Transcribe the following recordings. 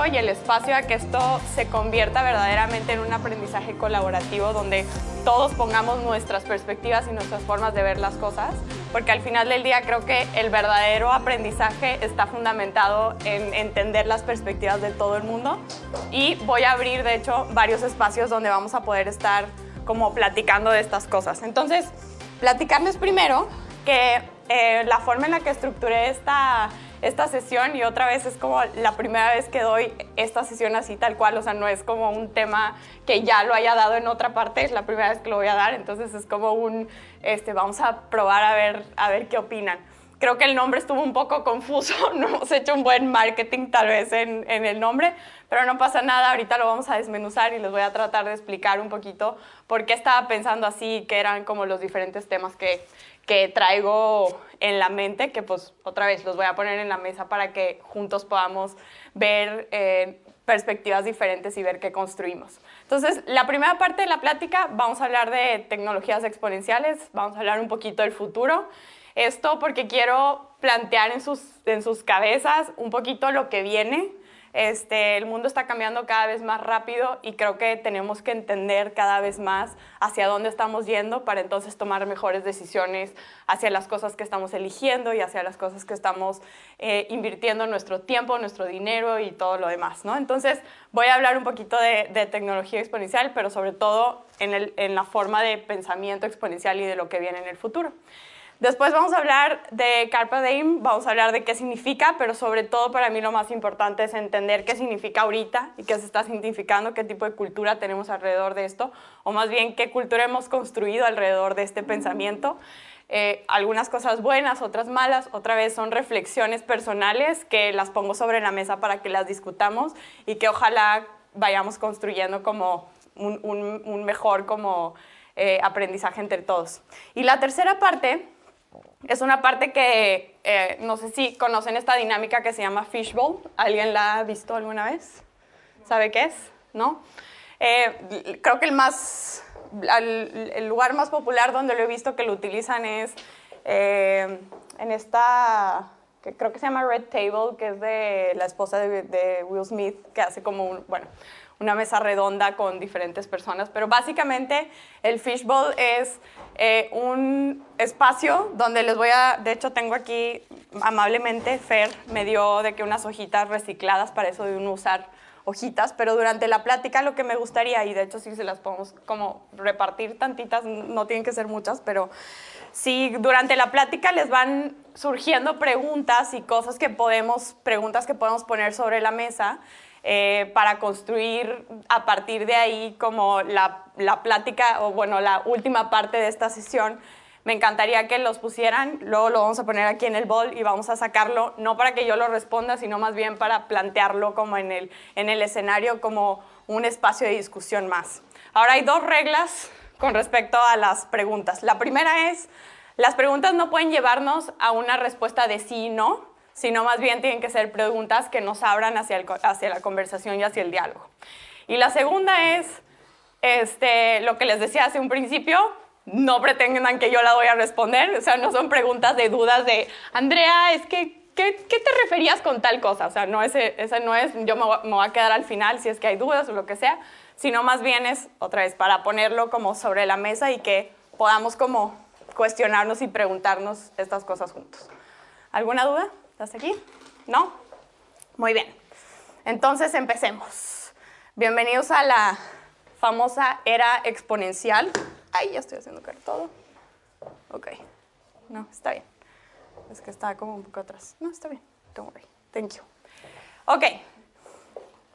futuro y el espacio a que esto se convierta verdaderamente en un aprendizaje colaborativo donde todos pongamos nuestras perspectivas y nuestras formas de ver las cosas, porque al final del día creo que el verdadero aprendizaje está fundamentado en entender las perspectivas de todo el mundo, y voy a abrir de hecho varios espacios donde vamos a poder estar como platicando de estas cosas. Entonces, platicarles primero que la forma en la que estructuré esta sesión, y otra vez es como la primera vez que doy esta sesión así tal cual, o sea, no es como un tema que ya lo haya dado en otra parte, es la primera vez que lo voy a dar, entonces es como vamos a probar a ver qué opinan. Creo que el nombre estuvo un poco confuso, no hemos hecho un buen marketing tal vez en el nombre, pero no pasa nada, ahorita lo vamos a desmenuzar y les voy a tratar de explicar un poquito por qué estaba pensando así, qué eran como los diferentes temas que traigo en la mente, que pues otra vez los voy a poner en la mesa para que juntos podamos ver perspectivas diferentes y ver qué construimos. Entonces, la primera parte de la plática vamos a hablar de tecnologías exponenciales, vamos a hablar un poquito del futuro. Esto porque quiero plantear en sus cabezas un poquito lo que viene. El mundo está cambiando cada vez más rápido y creo que tenemos que entender cada vez más hacia dónde estamos yendo para entonces tomar mejores decisiones hacia las cosas que estamos eligiendo y hacia las cosas que estamos invirtiendo nuestro tiempo, nuestro dinero y todo lo demás, ¿no? Entonces voy a hablar un poquito de tecnología exponencial, pero sobre todo en la forma de pensamiento exponencial y de lo que viene en el futuro. Después vamos a hablar de Carpe Diem, vamos a hablar de qué significa, pero sobre todo para mí lo más importante es entender qué significa ahorita y qué se está significando, qué tipo de cultura tenemos alrededor de esto, o más bien qué cultura hemos construido alrededor de este pensamiento. Algunas cosas buenas, otras malas, otra vez son reflexiones personales que las pongo sobre la mesa para que las discutamos y que ojalá vayamos construyendo como un mejor como, aprendizaje entre todos. Y la tercera parte es una parte que no sé si conocen esta dinámica que se llama fishbowl. ¿Alguien la ha visto alguna vez? ¿Sabe qué es? ¿No? Creo que el lugar más popular donde lo he visto que lo utilizan es en esta, que creo que se llama Red Table, que es de la esposa de Will Smith, que hace como una mesa redonda con diferentes personas, pero básicamente el fishbowl es un espacio donde les voy a, de hecho tengo aquí amablemente, Fer me dio de que unas hojitas recicladas para eso de uno usar hojitas, pero durante la plática lo que me gustaría, y de hecho sí se las podemos como repartir tantitas, no tienen que ser muchas, pero si durante la plática les van surgiendo preguntas y preguntas que podemos poner sobre la mesa, para construir a partir de ahí como la plática, o bueno, la última parte de esta sesión, me encantaría que los pusieran, luego lo vamos a poner aquí en el bowl y vamos a sacarlo, no para que yo lo responda, sino más bien para plantearlo como en el escenario como un espacio de discusión más. Ahora hay dos reglas con respecto a las preguntas. La primera es, las preguntas no pueden llevarnos a una respuesta de sí y no, sino más bien tienen que ser preguntas que nos abran hacia la conversación y hacia el diálogo. Y la segunda es, lo que les decía hace un principio, no pretendan que yo la voy a responder, o sea, no son preguntas de dudas de, Andrea, es que, ¿qué te referías con tal cosa? O sea, no, esa no es, yo me voy a quedar al final si es que hay dudas o lo que sea, sino más bien es, otra vez, para ponerlo como sobre la mesa y que podamos como cuestionarnos y preguntarnos estas cosas juntos. ¿Alguna duda? ¿Estás aquí? ¿No? Muy bien. Entonces empecemos. Bienvenidos a la famosa era exponencial. Ay, ya estoy haciendo caer todo. Ok. No, está bien. Es que está como un poco atrás. No, está bien. Don't worry. Thank you. Ok.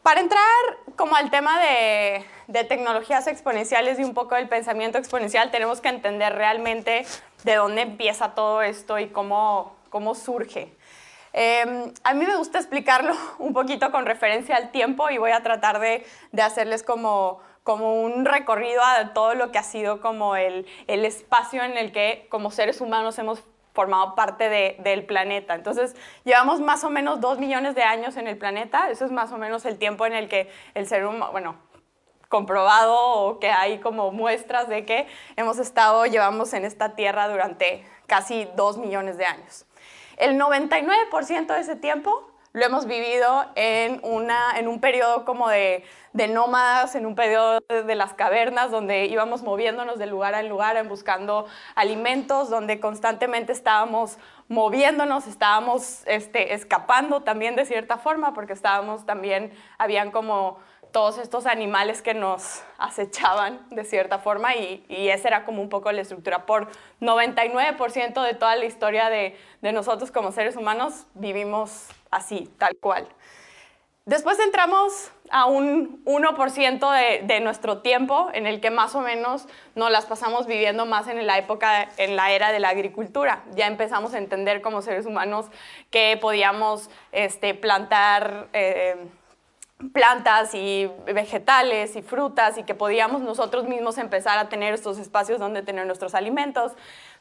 Para entrar como al tema de tecnologías exponenciales y un poco del pensamiento exponencial, tenemos que entender realmente de dónde empieza todo esto y cómo surge. A mí me gusta explicarlo un poquito con referencia al tiempo y voy a tratar de hacerles como un recorrido a todo lo que ha sido como el espacio en el que como seres humanos hemos formado parte del planeta. Entonces, llevamos más o menos 2 millones de años en el planeta. Eso es más o menos el tiempo en el que el ser humano, bueno, comprobado o que hay como muestras de que llevamos en esta Tierra durante casi 2 millones de años. El 99% de ese tiempo lo hemos vivido en un periodo como de nómadas, en un periodo de las cavernas, donde íbamos moviéndonos de lugar en lugar buscando alimentos, donde constantemente estábamos moviéndonos, estábamos escapando también de cierta forma, porque habían como todos estos animales que nos acechaban de cierta forma y esa era como un poco la estructura. Por 99% de toda la historia de nosotros como seres humanos vivimos así, tal cual. Después entramos a un 1% de nuestro tiempo en el que más o menos nos las pasamos viviendo más en la era de la agricultura. Ya empezamos a entender como seres humanos que podíamos plantar plantas y vegetales y frutas y que podíamos nosotros mismos empezar a tener estos espacios donde tener nuestros alimentos.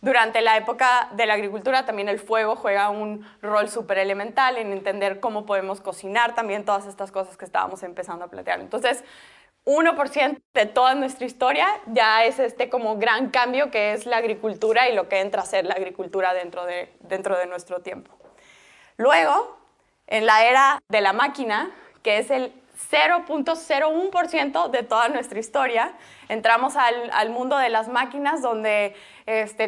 Durante la época de la agricultura también el fuego juega un rol súper elemental en entender cómo podemos cocinar también todas estas cosas que estábamos empezando a plantear. Entonces, 1% de toda nuestra historia ya es como gran cambio que es la agricultura y lo que entra a ser la agricultura dentro de nuestro tiempo. Luego, en la era de la máquina, que es el 0.01% de toda nuestra historia, entramos al mundo de las máquinas donde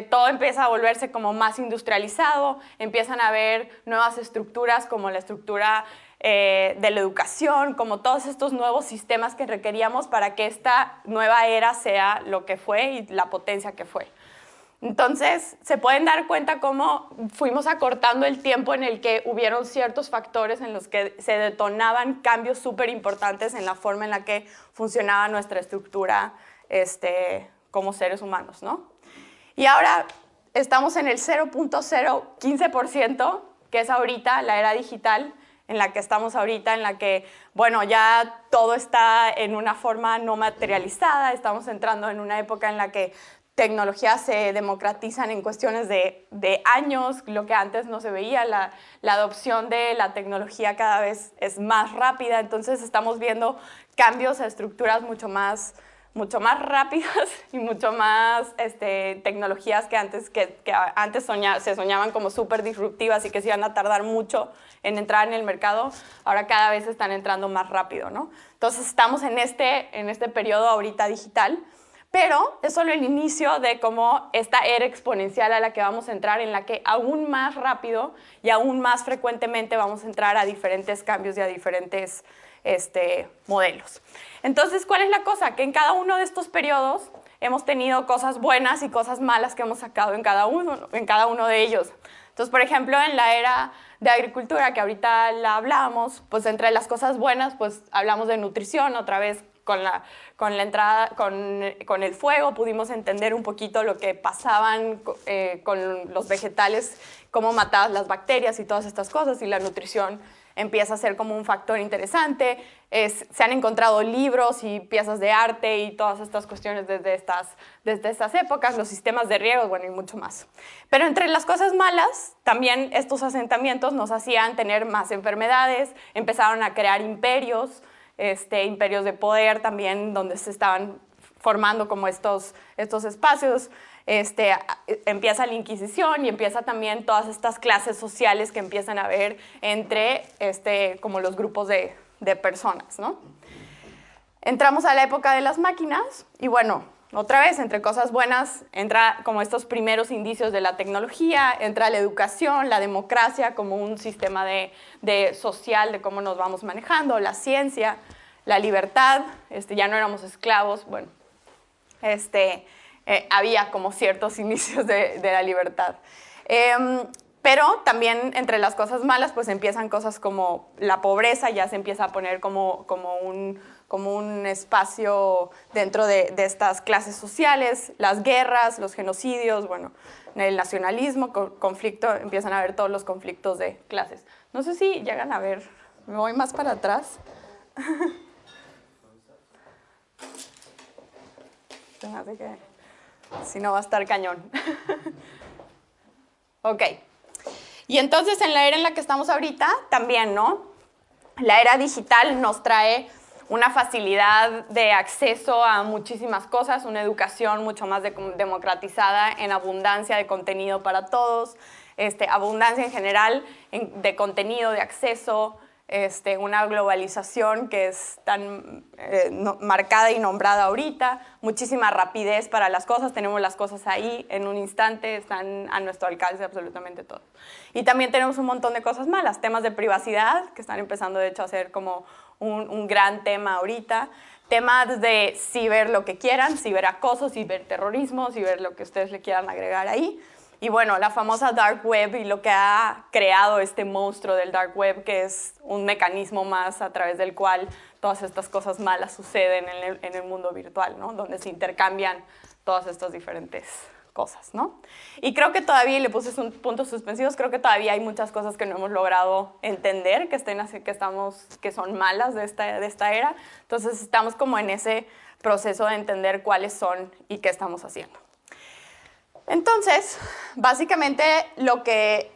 todo empieza a volverse como más industrializado, empiezan a haber nuevas estructuras como la estructura de la educación, como todos estos nuevos sistemas que requeríamos para que esta nueva era sea lo que fue y la potencia que fue. Entonces, se pueden dar cuenta cómo fuimos acortando el tiempo en el que hubieron ciertos factores en los que se detonaban cambios súper importantes en la forma en la que funcionaba nuestra estructura como seres humanos, ¿no? Y ahora estamos en el 0.015%, que es ahorita la era digital, en la que estamos ahorita, en la que, bueno, ya todo está en una forma no materializada, estamos entrando en una época en la que tecnologías se democratizan en cuestiones de años, lo que antes no se veía, la adopción de la tecnología cada vez es más rápida, entonces estamos viendo cambios a estructuras mucho más rápidas y mucho más tecnologías que antes se soñaban como súper disruptivas y que se iban a tardar mucho en entrar en el mercado, ahora cada vez están entrando más rápido, ¿no? Entonces estamos en este periodo ahorita digital, pero es solo el inicio de cómo esta era exponencial a la que vamos a entrar, en la que aún más rápido y aún más frecuentemente vamos a entrar a diferentes cambios y a diferentes modelos. Entonces, ¿cuál es la cosa? Que en cada uno de estos periodos hemos tenido cosas buenas y cosas malas que hemos sacado en cada uno de ellos. Entonces, por ejemplo, en la era de agricultura, que ahorita la hablamos, pues entre las cosas buenas, pues hablamos de nutrición, otra vez con el fuego pudimos entender un poquito lo que pasaban con los vegetales, cómo mataban las bacterias y todas estas cosas, y la nutrición empieza a ser como un factor interesante. Se han encontrado libros y piezas de arte y todas estas cuestiones desde estas épocas, los sistemas de riego, bueno, y mucho más. Pero entre las cosas malas, también estos asentamientos nos hacían tener más enfermedades, empezaron a crear imperios de poder también, donde se estaban formando como estos espacios. Empieza la Inquisición y empieza también todas estas clases sociales que empiezan a haber entre como los grupos de personas, ¿no? Entramos a la época de las máquinas y bueno, otra vez, entre cosas buenas, entra como estos primeros indicios de la tecnología, entra la educación, la democracia como un sistema social de cómo nos vamos manejando, la ciencia, la libertad, ya no éramos esclavos, bueno, había como ciertos inicios de la libertad. Pero también entre las cosas malas pues empiezan cosas como la pobreza, ya se empieza a poner como un espacio dentro de estas clases sociales, las guerras, los genocidios, bueno, el nacionalismo, conflicto, empiezan a haber todos los conflictos de clases. No sé si llegan a ver, me voy más para atrás. Así que si no va a estar cañón. Ok. Y entonces en la era en la que estamos ahorita, también, ¿no? La era digital nos trae una facilidad de acceso a muchísimas cosas, una educación mucho más democratizada, en abundancia de contenido para todos. abundancia en general de contenido, de acceso, una globalización que es tan marcada y nombrada ahorita, muchísima rapidez para las cosas, tenemos las cosas ahí en un instante, están a nuestro alcance absolutamente todo. Y también tenemos un montón de cosas malas, temas de privacidad, que están empezando de hecho a ser como un gran tema ahorita, temas de ciber lo que quieran, ciberacoso, ciberterrorismo, ciber lo que ustedes le quieran agregar ahí. Y bueno, la famosa Dark Web y lo que ha creado este monstruo del Dark Web, que es un mecanismo más a través del cual todas estas cosas malas suceden en el mundo virtual, ¿no? Donde se intercambian todas estas diferentes cosas, ¿no? Y creo que todavía, y le puse puntos suspensivos, creo que todavía hay muchas cosas que no hemos logrado entender, que son malas de esta era. Entonces estamos como en ese proceso de entender cuáles son y qué estamos haciendo. Entonces, básicamente lo que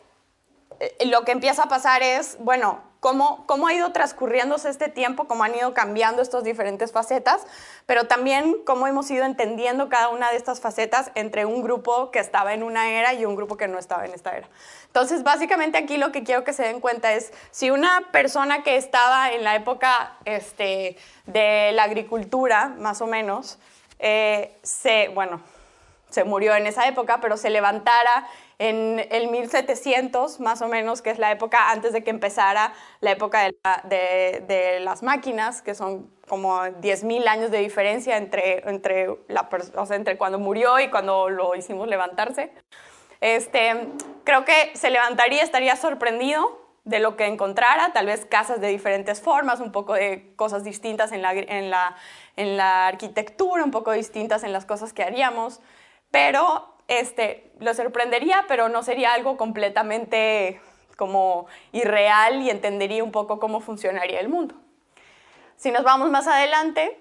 empieza a pasar es, bueno, cómo ha ido transcurriéndose este tiempo, cómo han ido cambiando estas diferentes facetas, pero también cómo hemos ido entendiendo cada una de estas facetas entre un grupo que estaba en una era y un grupo que no estaba en esta era. Entonces, básicamente aquí lo que quiero que se den cuenta es, si una persona que estaba en la época de la agricultura, más o menos, se murió en esa época, pero se levantara en el 1700, más o menos, que es la época antes de que empezara la época de las máquinas, que son como 10.000 años de diferencia entre cuando murió y cuando lo hicimos levantarse. Creo que se levantaría, estaría sorprendido de lo que encontrara, tal vez casas de diferentes formas, un poco de cosas distintas en la arquitectura, un poco distintas en las cosas que haríamos, pero lo sorprendería, pero no sería algo completamente como irreal y entendería un poco cómo funcionaría el mundo. Si nos vamos más adelante,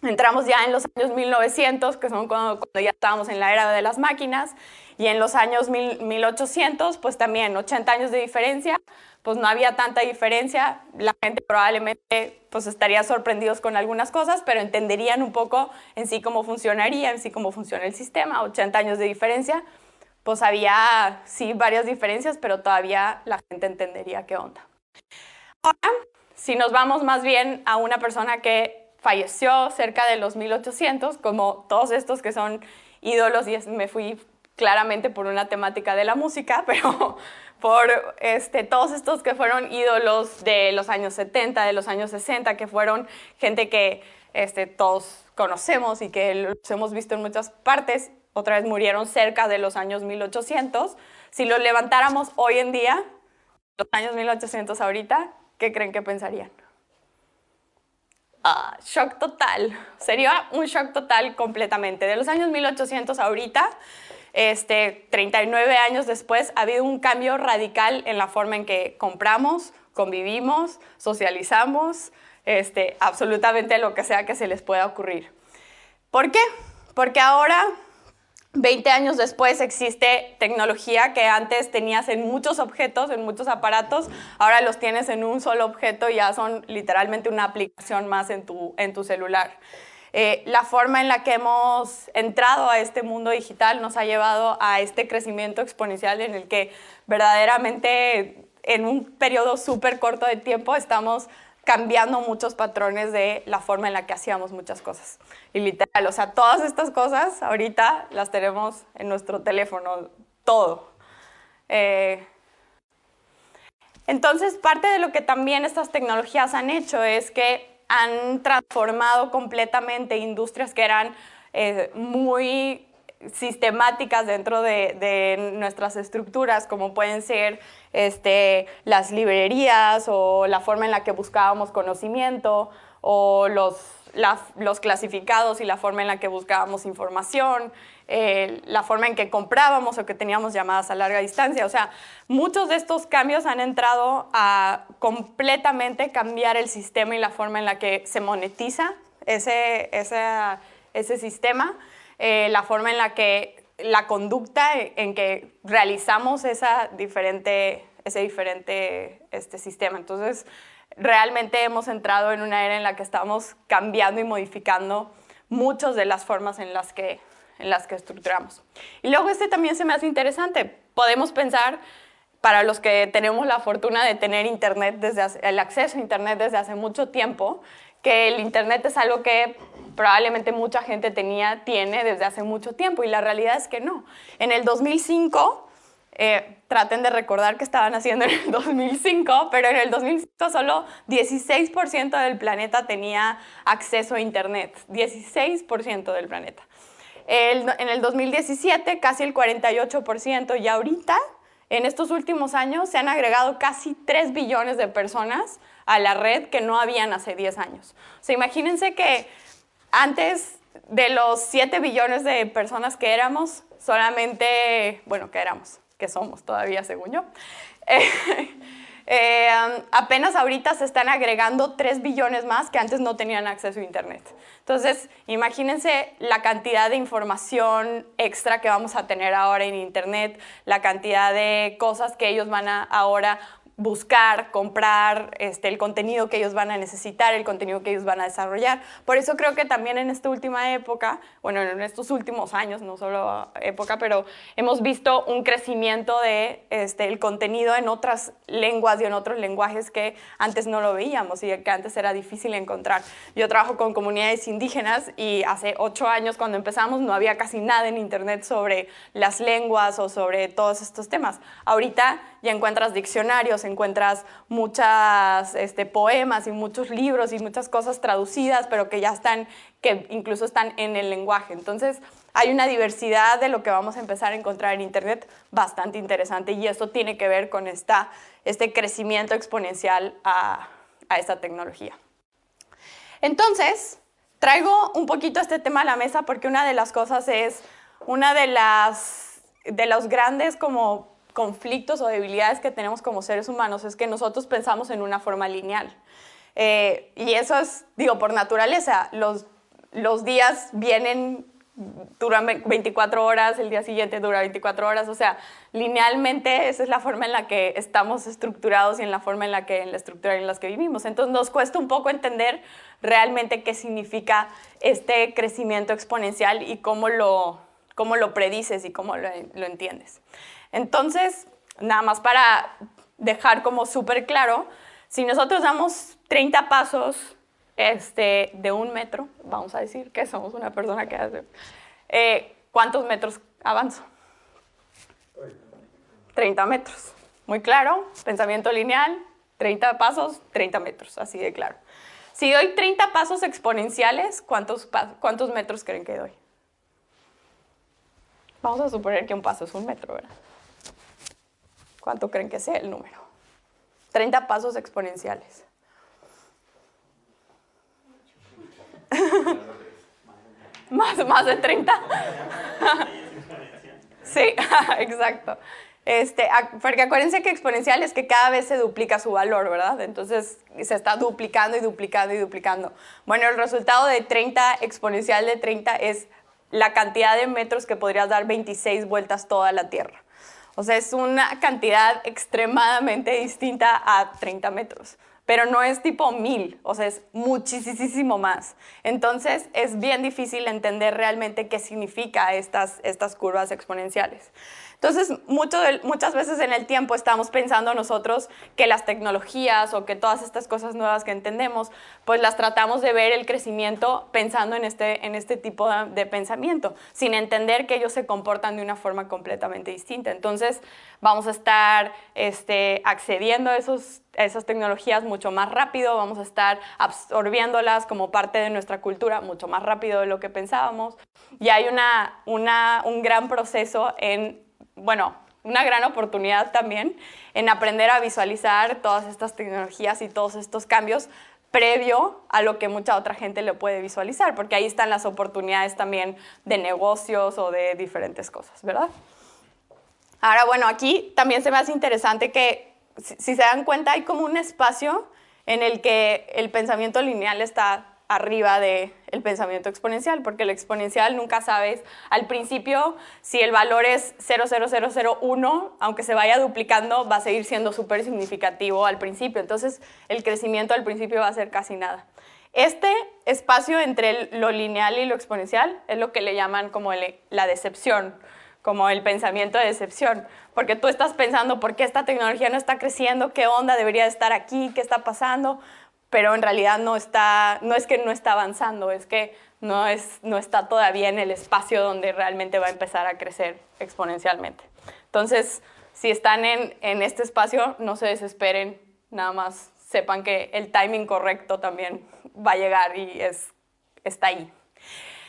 entramos ya en los años 1900, que son cuando ya estábamos en la era de las máquinas, y en los años 1800, pues también 80 años de diferencia, pues no había tanta diferencia, la gente probablemente pues estaría sorprendidos con algunas cosas, pero entenderían un poco en sí cómo funcionaría, en sí cómo funciona el sistema. 80 años de diferencia, pues había sí varias diferencias, pero todavía la gente entendería qué onda. Ahora, si nos vamos más bien a una persona que falleció cerca de los 1800, como todos estos que son ídolos, y me fui claramente por una temática de la música, pero por todos estos que fueron ídolos de los años 70, de los años 60, que fueron gente que todos conocemos y que los hemos visto en muchas partes, otra vez murieron cerca de los años 1800. Si los levantáramos hoy en día, los años 1800 ahorita, ¿qué creen que pensarían? Shock total. Sería un shock total completamente. De los años 1800 ahorita, 39 años después, ha habido un cambio radical en la forma en que compramos, convivimos, socializamos, absolutamente lo que sea que se les pueda ocurrir. ¿Por qué? Porque ahora, 20 años después, existe tecnología que antes tenías en muchos objetos, en muchos aparatos, ahora los tienes en un solo objeto y ya son literalmente una aplicación más en tu celular. La forma en la que hemos entrado a este mundo digital nos ha llevado a este crecimiento exponencial en el que verdaderamente en un periodo súper corto de tiempo estamos cambiando muchos patrones de la forma en la que hacíamos muchas cosas. Y literal, o sea, todas estas cosas ahorita las tenemos en nuestro teléfono, todo. Entonces, parte de lo que también estas tecnologías han hecho es que han transformado completamente industrias que eran muy sistemáticas dentro de nuestras estructuras, como pueden ser las librerías o la forma en la que buscábamos conocimiento o los clasificados y la forma en la que buscábamos información, la forma en que comprábamos o que teníamos llamadas a larga distancia. O sea, muchos de estos cambios han entrado a completamente cambiar el sistema y la forma en la que se monetiza ese sistema, la forma en la que la conducta en que realizamos ese diferente sistema. Entonces, realmente hemos entrado en una era en la que estamos cambiando y modificando muchas de las formas en las que estructuramos. Y luego también se me hace interesante. Podemos pensar, para los que tenemos la fortuna de tener internet el acceso a internet desde hace mucho tiempo, que el internet es algo que probablemente mucha gente tiene desde hace mucho tiempo, y la realidad es que no. En el 2005, traten de recordar qué estaban haciendo en el 2005, pero en el 2005 solo 16% del planeta tenía acceso a internet, 16% del planeta. En el 2017 casi el 48%, y ahorita, en estos últimos años, se han agregado casi 3 billones de personas a la red que no habían hace 10 años. O sea, imagínense que antes de los 7 billones de personas que éramos, solamente, bueno, que somos todavía, según yo, apenas ahorita se están agregando 3 billones más que antes no tenían acceso a internet. Entonces, imagínense la cantidad de información extra que vamos a tener ahora en internet, la cantidad de cosas que ellos van a ahora buscar, comprar, el contenido que ellos van a necesitar, el contenido que ellos van a desarrollar. Por eso creo que también en esta última época, bueno, en estos últimos años, no solo época, pero hemos visto un crecimiento de el contenido en otras lenguas y en otros lenguajes que antes no lo veíamos y que antes era difícil encontrar. Yo trabajo con comunidades indígenas y hace 8 años, cuando empezamos, no había casi nada en internet sobre las lenguas o sobre todos estos temas. Ahorita ya encuentras diccionarios, encuentras muchas poemas y muchos libros y muchas cosas traducidas, pero que incluso están en el lenguaje. Entonces, hay una diversidad de lo que vamos a empezar a encontrar en internet bastante interesante, y esto tiene que ver con este crecimiento exponencial a esta tecnología. Entonces, traigo un poquito este tema a la mesa porque una de las cosas es, una de los grandes como conflictos o debilidades que tenemos como seres humanos es que nosotros pensamos en una forma lineal. Y eso es, por naturaleza. Los días duran 24 horas, el día siguiente dura 24 horas, o sea, linealmente esa es la forma en la que estamos estructurados y en la estructura en la que vivimos. Entonces nos cuesta un poco entender realmente qué significa este crecimiento exponencial y cómo lo predices y cómo lo entiendes. Entonces, nada más para dejar como súper claro, si nosotros damos 30 pasos de 1 metro, vamos a decir que somos una persona que hace, ¿cuántos metros avanzo? 30 metros. Muy claro, pensamiento lineal, 30 pasos, 30 metros, así de claro. Si doy 30 pasos exponenciales, ¿cuántos metros creen que doy? Vamos a suponer que un paso es 1 metro, ¿verdad? ¿Cuánto creen que sea el número? 30 pasos exponenciales. ¿Más de 30? Sí, exacto. Porque acuérdense que exponencial es que cada vez se duplica su valor, ¿verdad? Entonces se está duplicando y duplicando y duplicando. Bueno, el resultado de 30 exponencial de 30 es la cantidad de metros que podrías dar 26 vueltas toda la Tierra. O sea, es una cantidad extremadamente distinta a 30 metros. Pero no es tipo 1000, o sea, es muchísimo más. Entonces, es bien difícil entender realmente qué significa estas curvas exponenciales. Entonces, muchas veces en el tiempo estamos pensando nosotros que las tecnologías o que todas estas cosas nuevas que entendemos, pues las tratamos de ver el crecimiento pensando en este tipo de pensamiento, sin entender que ellos se comportan de una forma completamente distinta. Entonces, vamos a estar accediendo a esas tecnologías mucho más rápido, vamos a estar absorbiéndolas como parte de nuestra cultura mucho más rápido de lo que pensábamos. Y hay un gran proceso una gran oportunidad también en aprender a visualizar todas estas tecnologías y todos estos cambios previo a lo que mucha otra gente le puede visualizar, porque ahí están las oportunidades también de negocios o de diferentes cosas, ¿verdad? Ahora, bueno, aquí también se me hace interesante que, si se dan cuenta, hay como un espacio en el que el pensamiento lineal está arriba del pensamiento exponencial, porque el exponencial nunca sabes al principio si el valor es 0,0001, aunque se vaya duplicando, va a seguir siendo súper significativo al principio. Entonces, el crecimiento al principio va a ser casi nada. Este espacio entre lo lineal y lo exponencial es lo que le llaman como la decepción, como el pensamiento de decepción, porque tú estás pensando por qué esta tecnología no está creciendo, qué onda, debería estar aquí, qué está pasando, pero en realidad no es que no está avanzando, es que no está todavía en el espacio donde realmente va a empezar a crecer exponencialmente. Entonces, si están en este espacio, no se desesperen, nada más sepan que el timing correcto también va a llegar y está ahí.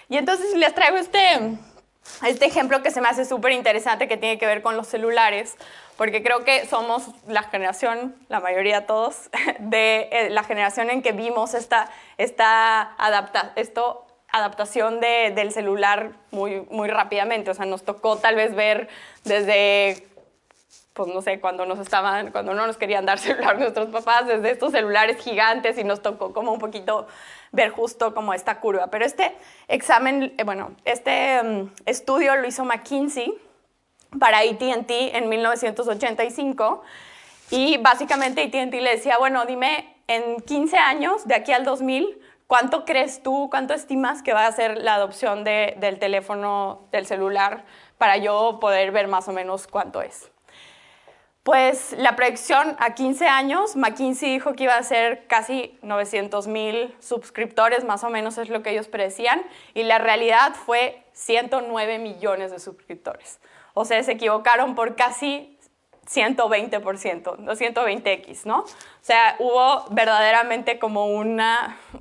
Y entonces les traigo este ejemplo que se me hace súper interesante, que tiene que ver con los celulares, porque creo que somos la generación, la mayoría todos, de la generación en que vimos esta adaptación del celular muy rápidamente. O sea, nos tocó tal vez ver desde, pues no sé, cuando no nos querían dar celular nuestros papás, desde estos celulares gigantes, y nos tocó como un poquito ver justo como esta curva. Pero este estudio lo hizo McKinsey para AT&T en 1985, y básicamente AT&T le decía, bueno, dime, en 15 años, de aquí al 2000, ¿cuánto crees tú, cuánto estimas que va a ser la adopción del teléfono, del celular, para yo poder ver más o menos cuánto es? Pues la proyección a 15 años, McKinsey dijo que iba a ser casi 900,000 suscriptores, más o menos es lo que ellos predecían, y la realidad fue 109 millones de suscriptores. O sea, se equivocaron por casi 120%, 120x, ¿no? O sea, hubo verdaderamente como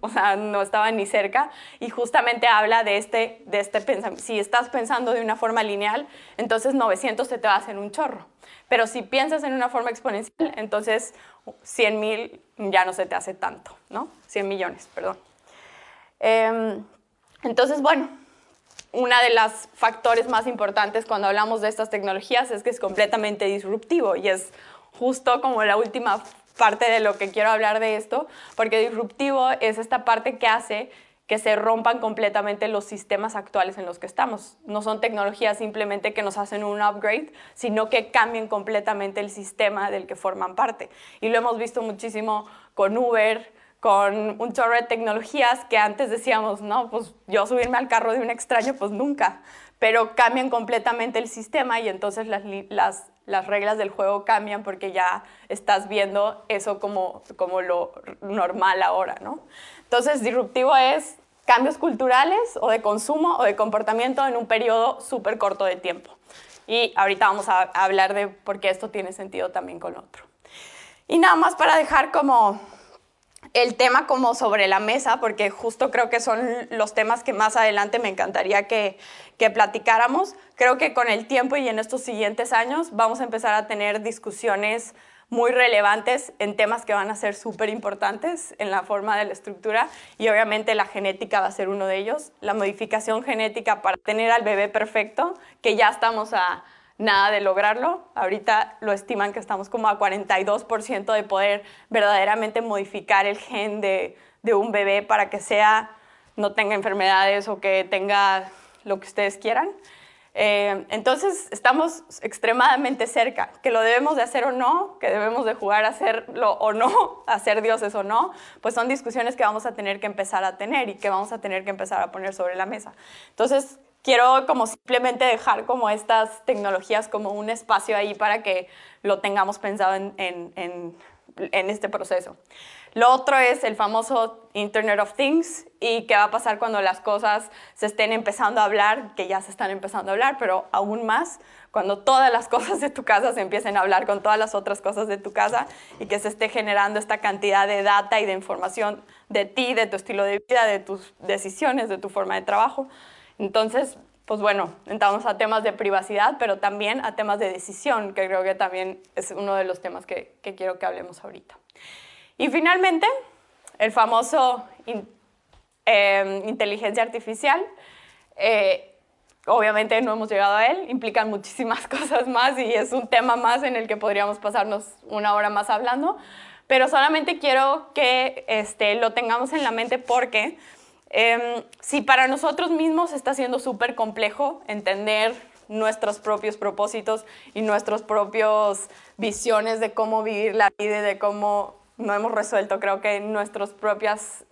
o sea, no estaba ni cerca, y justamente habla de este pensamiento. Si estás pensando de una forma lineal, entonces 900 se te va a hacer un chorro. Pero si piensas en una forma exponencial, entonces 100,000 ya no se te hace tanto, ¿no? 100 millones, perdón. Entonces, bueno, uno de los factores más importantes cuando hablamos de estas tecnologías es que es completamente disruptivo, y es justo como la última parte de lo que quiero hablar de esto, porque disruptivo es esta parte que hace que se rompan completamente los sistemas actuales en los que estamos. No son tecnologías simplemente que nos hacen un upgrade, sino que cambian completamente el sistema del que forman parte. Y lo hemos visto muchísimo con Uber, con un chorro de tecnologías que antes decíamos, no, pues yo subirme al carro de un extraño, pues nunca. Pero cambian completamente el sistema, y entonces las reglas del juego cambian, porque ya estás viendo eso como lo normal ahora, ¿no? Entonces, disruptivo es cambios culturales o de consumo o de comportamiento en un periodo súper corto de tiempo. Y ahorita vamos a hablar de por qué esto tiene sentido también con lo otro. Y nada más para dejar como el tema como sobre la mesa, porque justo creo que son los temas que más adelante me encantaría que platicáramos. Creo que con el tiempo y en estos siguientes años vamos a empezar a tener discusiones muy relevantes en temas que van a ser súper importantes en la forma de la estructura, y obviamente la genética va a ser uno de ellos. La modificación genética para tener al bebé perfecto, que ya estamos a nada de lograrlo. Ahorita lo estiman que estamos como a 42% de poder verdaderamente modificar el gen de un bebé para que no tenga enfermedades o que tenga lo que ustedes quieran. Entonces estamos extremadamente cerca. Que lo debemos de hacer o no, que debemos de jugar a hacerlo o no, a ser dioses o no, pues son discusiones que vamos a tener que empezar a tener y que vamos a tener que empezar a poner sobre la mesa. Entonces quiero como simplemente dejar como estas tecnologías como un espacio ahí para que lo tengamos pensado en este proceso. Lo otro es el famoso Internet of Things, y qué va a pasar cuando las cosas se estén empezando a hablar, que ya se están empezando a hablar, pero aún más cuando todas las cosas de tu casa se empiecen a hablar con todas las otras cosas de tu casa, y que se esté generando esta cantidad de data y de información de ti, de tu estilo de vida, de tus decisiones, de tu forma de trabajo. Entonces, pues bueno, entramos a temas de privacidad, pero también a temas de decisión, que creo que también es uno de los temas que quiero que hablemos ahorita. Y finalmente, el famoso inteligencia artificial. Obviamente no hemos llegado a él, implican muchísimas cosas más y es un tema más en el que podríamos pasarnos una hora más hablando, pero solamente quiero que lo tengamos en la mente, porque si para nosotros mismos está siendo súper complejo entender nuestros propios propósitos y nuestras propias visiones de cómo vivir la vida y de cómo no hemos resuelto, creo que nuestras propias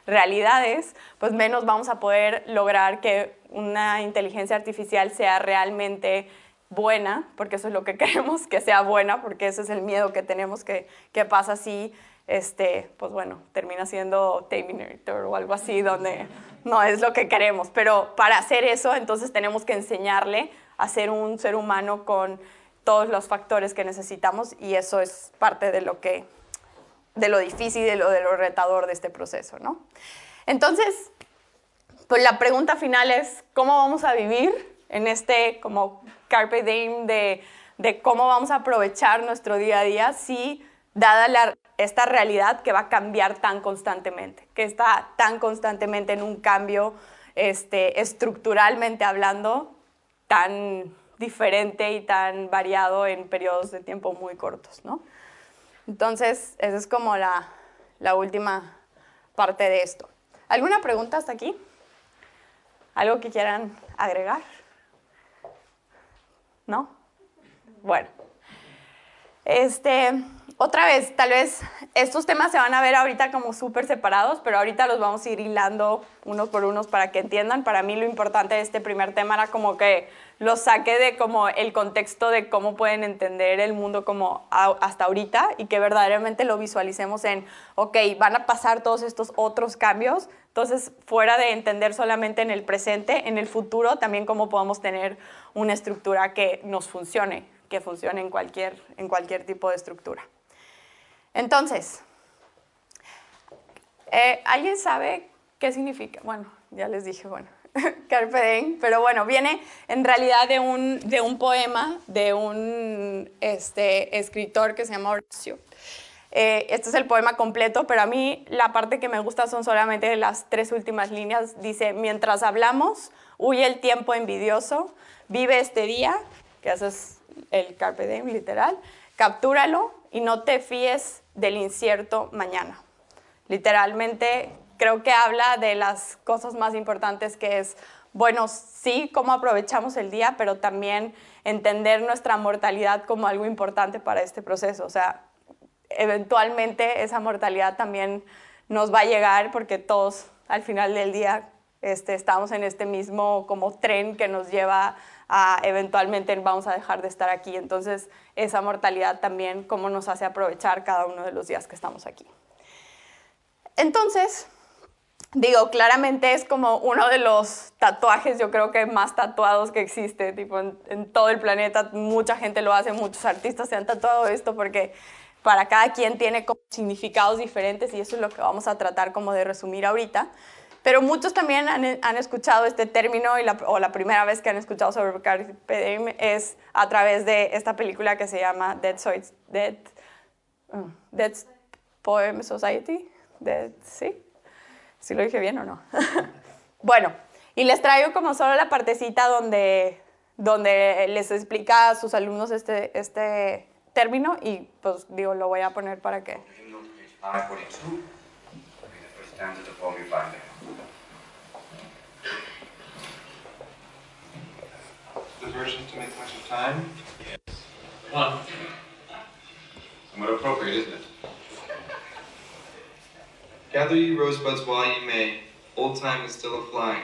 realidades, pues menos vamos a poder lograr que una inteligencia artificial sea realmente buena, porque eso es lo que queremos, que sea buena, porque ese es el miedo que tenemos, que pasa así, pues bueno, termina siendo Terminator o algo así, donde no es lo que queremos. Pero para hacer eso, entonces tenemos que enseñarle a ser un ser humano con todos los factores que necesitamos, y eso es parte de lo difícil, de lo retador de este proceso, ¿no? Entonces, pues la pregunta final es, ¿cómo vamos a vivir en como carpe diem de cómo vamos a aprovechar nuestro día a día si, dada esta realidad que va a cambiar tan constantemente, que está tan constantemente en un cambio estructuralmente hablando, tan diferente y tan variado en periodos de tiempo muy cortos, ¿no? Entonces, esa es como la última parte de esto. ¿Alguna pregunta hasta aquí? ¿Algo que quieran agregar? ¿No? Bueno. Otra vez, tal vez estos temas se van a ver ahorita como súper separados, pero ahorita los vamos a ir hilando unos por unos para que entiendan. Para mí lo importante de este primer tema era como que los saque de como el contexto de cómo pueden entender el mundo como hasta ahorita, y que verdaderamente lo visualicemos en, ok, van a pasar todos estos otros cambios, entonces fuera de entender solamente en el presente, en el futuro también cómo podemos tener una estructura que nos funcione, que funcione en cualquier tipo de estructura. Entonces, ¿alguien sabe qué significa? Bueno, ya les dije, bueno, Carpe Diem, pero bueno, viene en realidad de un poema de un escritor que se llama Horacio. Este es el poema completo, pero a mí la parte que me gusta son solamente las 3 últimas líneas. Dice, mientras hablamos, huye el tiempo envidioso, vive este día, que eso es el Carpe Diem literal, captúralo y no te fíes del incierto mañana. Literalmente creo que habla de las cosas más importantes, que es, bueno, sí, cómo aprovechamos el día, pero también entender nuestra mortalidad como algo importante para este proceso. O sea, eventualmente esa mortalidad también nos va a llegar, porque todos al final del día estamos en este mismo como tren que nos lleva a eventualmente vamos a dejar de estar aquí. Entonces, esa mortalidad también, cómo nos hace aprovechar cada uno de los días que estamos aquí. Entonces, digo, claramente es como uno de los tatuajes, yo creo que más tatuados que existe, tipo en todo el planeta. Mucha gente lo hace, muchos artistas se han tatuado esto, porque para cada quien tiene como significados diferentes, y eso es lo que vamos a tratar como de resumir ahorita. Pero muchos también han escuchado este término, o la primera vez que han escuchado sobre Carpe Diem es a través de esta película que se llama Dead Poem Society. ¿Sí? ¿Sí lo dije bien o no? Bueno, y les traigo como solo la partecita donde les explica a sus alumnos este término, y pues digo, lo voy a poner para que... Diversions to make much of time? Yes. One. Somewhat appropriate, isn't it? Gather ye rosebuds while ye may, old time is still a-flying,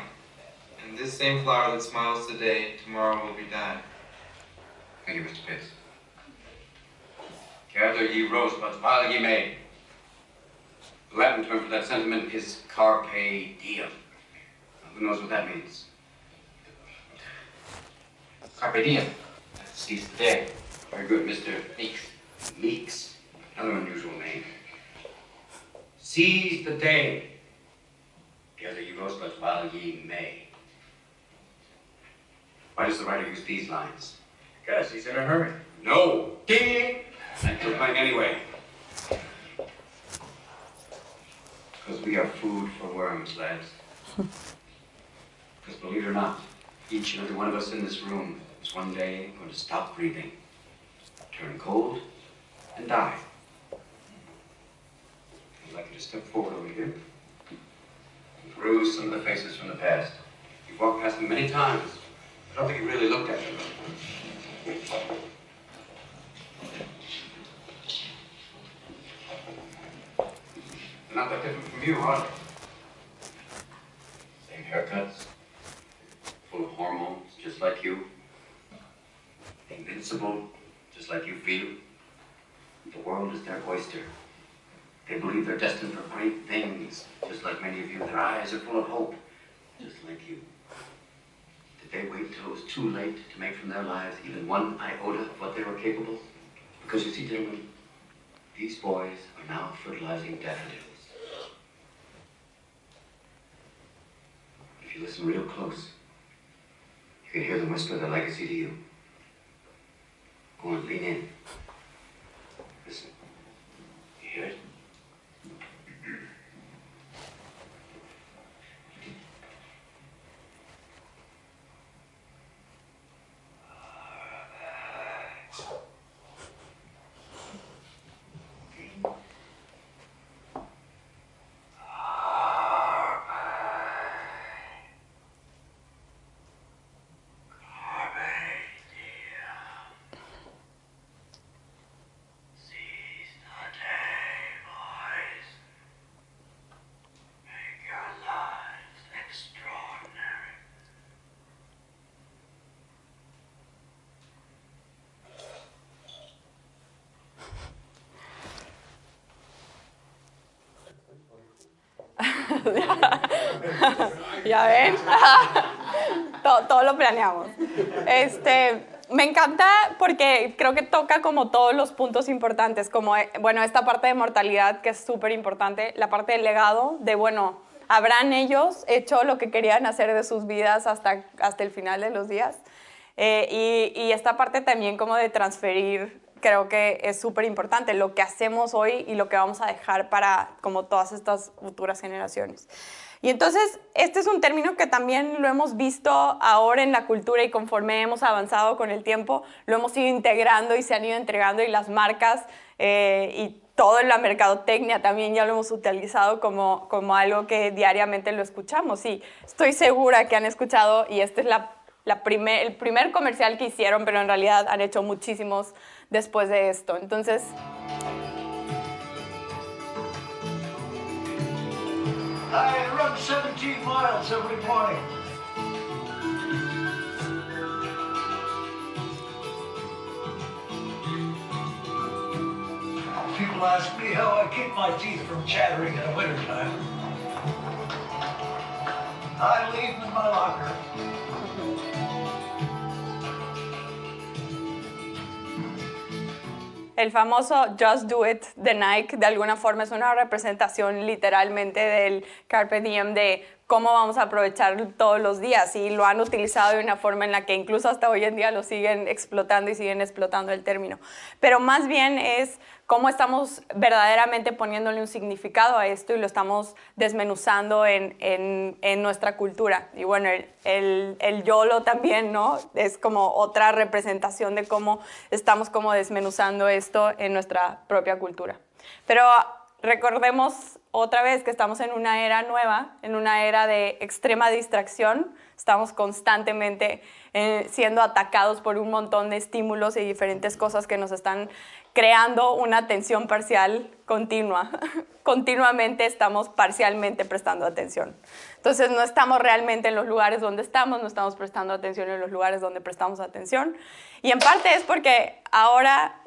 and this same flower that smiles today, tomorrow will be dying. Thank you, Mr. Pitts. Gather ye rosebuds while ye may. The Latin term for that sentiment is carpe diem. Now, who knows what that means? Carpe diem. That's to seize the day. Very good, Mr. Meeks. Meeks. Another unusual name. Seize the day. Gather ye rosebuds while ye may. Why does the writer use these lines? Because he's in a hurry. No. Ding! And we're playing anyway. Because we are food for worms, lads. Because believe it or not, each and every one of us in this room is one day going to stop breathing, turn cold, and die. I'd like you to step forward over here and peruse some of the faces from the past. You've walked past them many times, but I don't think you really looked at them. not that different from you, are they? Same haircuts, full of hormones, just like you. Invincible, just like you feel. The world is their oyster. They believe they're destined for great things, just like many of you. Their eyes are full of hope, just like you. Did they wait till it was too late to make from their lives even one iota of what they were capable? Because you see, gentlemen, these boys are now fertilizing daffodils. If you listen real close, you can hear them whisper their legacy to you. Go on, lean in. Listen. You hear it? ¿Ya ven? Todo lo planeamos. Me encanta porque creo que toca como todos los puntos importantes, como, bueno, esta parte de mortalidad que es súper importante, la parte del legado, de, bueno, ¿habrán ellos hecho lo que querían hacer de sus vidas hasta el final de los días? Y esta parte también como de transferir, creo que es súper importante, lo que hacemos hoy y lo que vamos a dejar para como todas estas futuras generaciones. Y entonces, este es un término que también lo hemos visto ahora en la cultura y conforme hemos avanzado con el tiempo, lo hemos ido integrando y se han ido entregando y las marcas y todo en la mercadotecnia también ya lo hemos utilizado como algo que diariamente lo escuchamos. Y estoy segura que han escuchado, y este es el primer comercial que hicieron, pero en realidad han hecho muchísimos después de esto. Entonces, I run 17 miles every morning. People ask me how I keep my teeth from chattering in the wintertime. I leave them in my locker. el famoso Just Do It de Nike, de alguna forma es una representación literalmente del Carpe Diem, de cómo vamos a aprovechar todos los días, y lo han utilizado de una forma en la que incluso hasta hoy en día lo siguen explotando y siguen explotando el término. Pero más bien es cómo estamos verdaderamente poniéndole un significado a esto y lo estamos desmenuzando en nuestra cultura. Y bueno, el YOLO también, ¿no? Es como otra representación de cómo estamos como desmenuzando esto en nuestra propia cultura. Pero recordemos otra vez que estamos en una era nueva, en una era de extrema distracción. Estamos constantemente siendo atacados por un montón de estímulos y diferentes cosas que nos están creando una atención parcial continua. Continuamente estamos parcialmente prestando atención. Entonces no estamos realmente en los lugares donde estamos, no estamos prestando atención en los lugares donde prestamos atención. Y en parte es porque ahora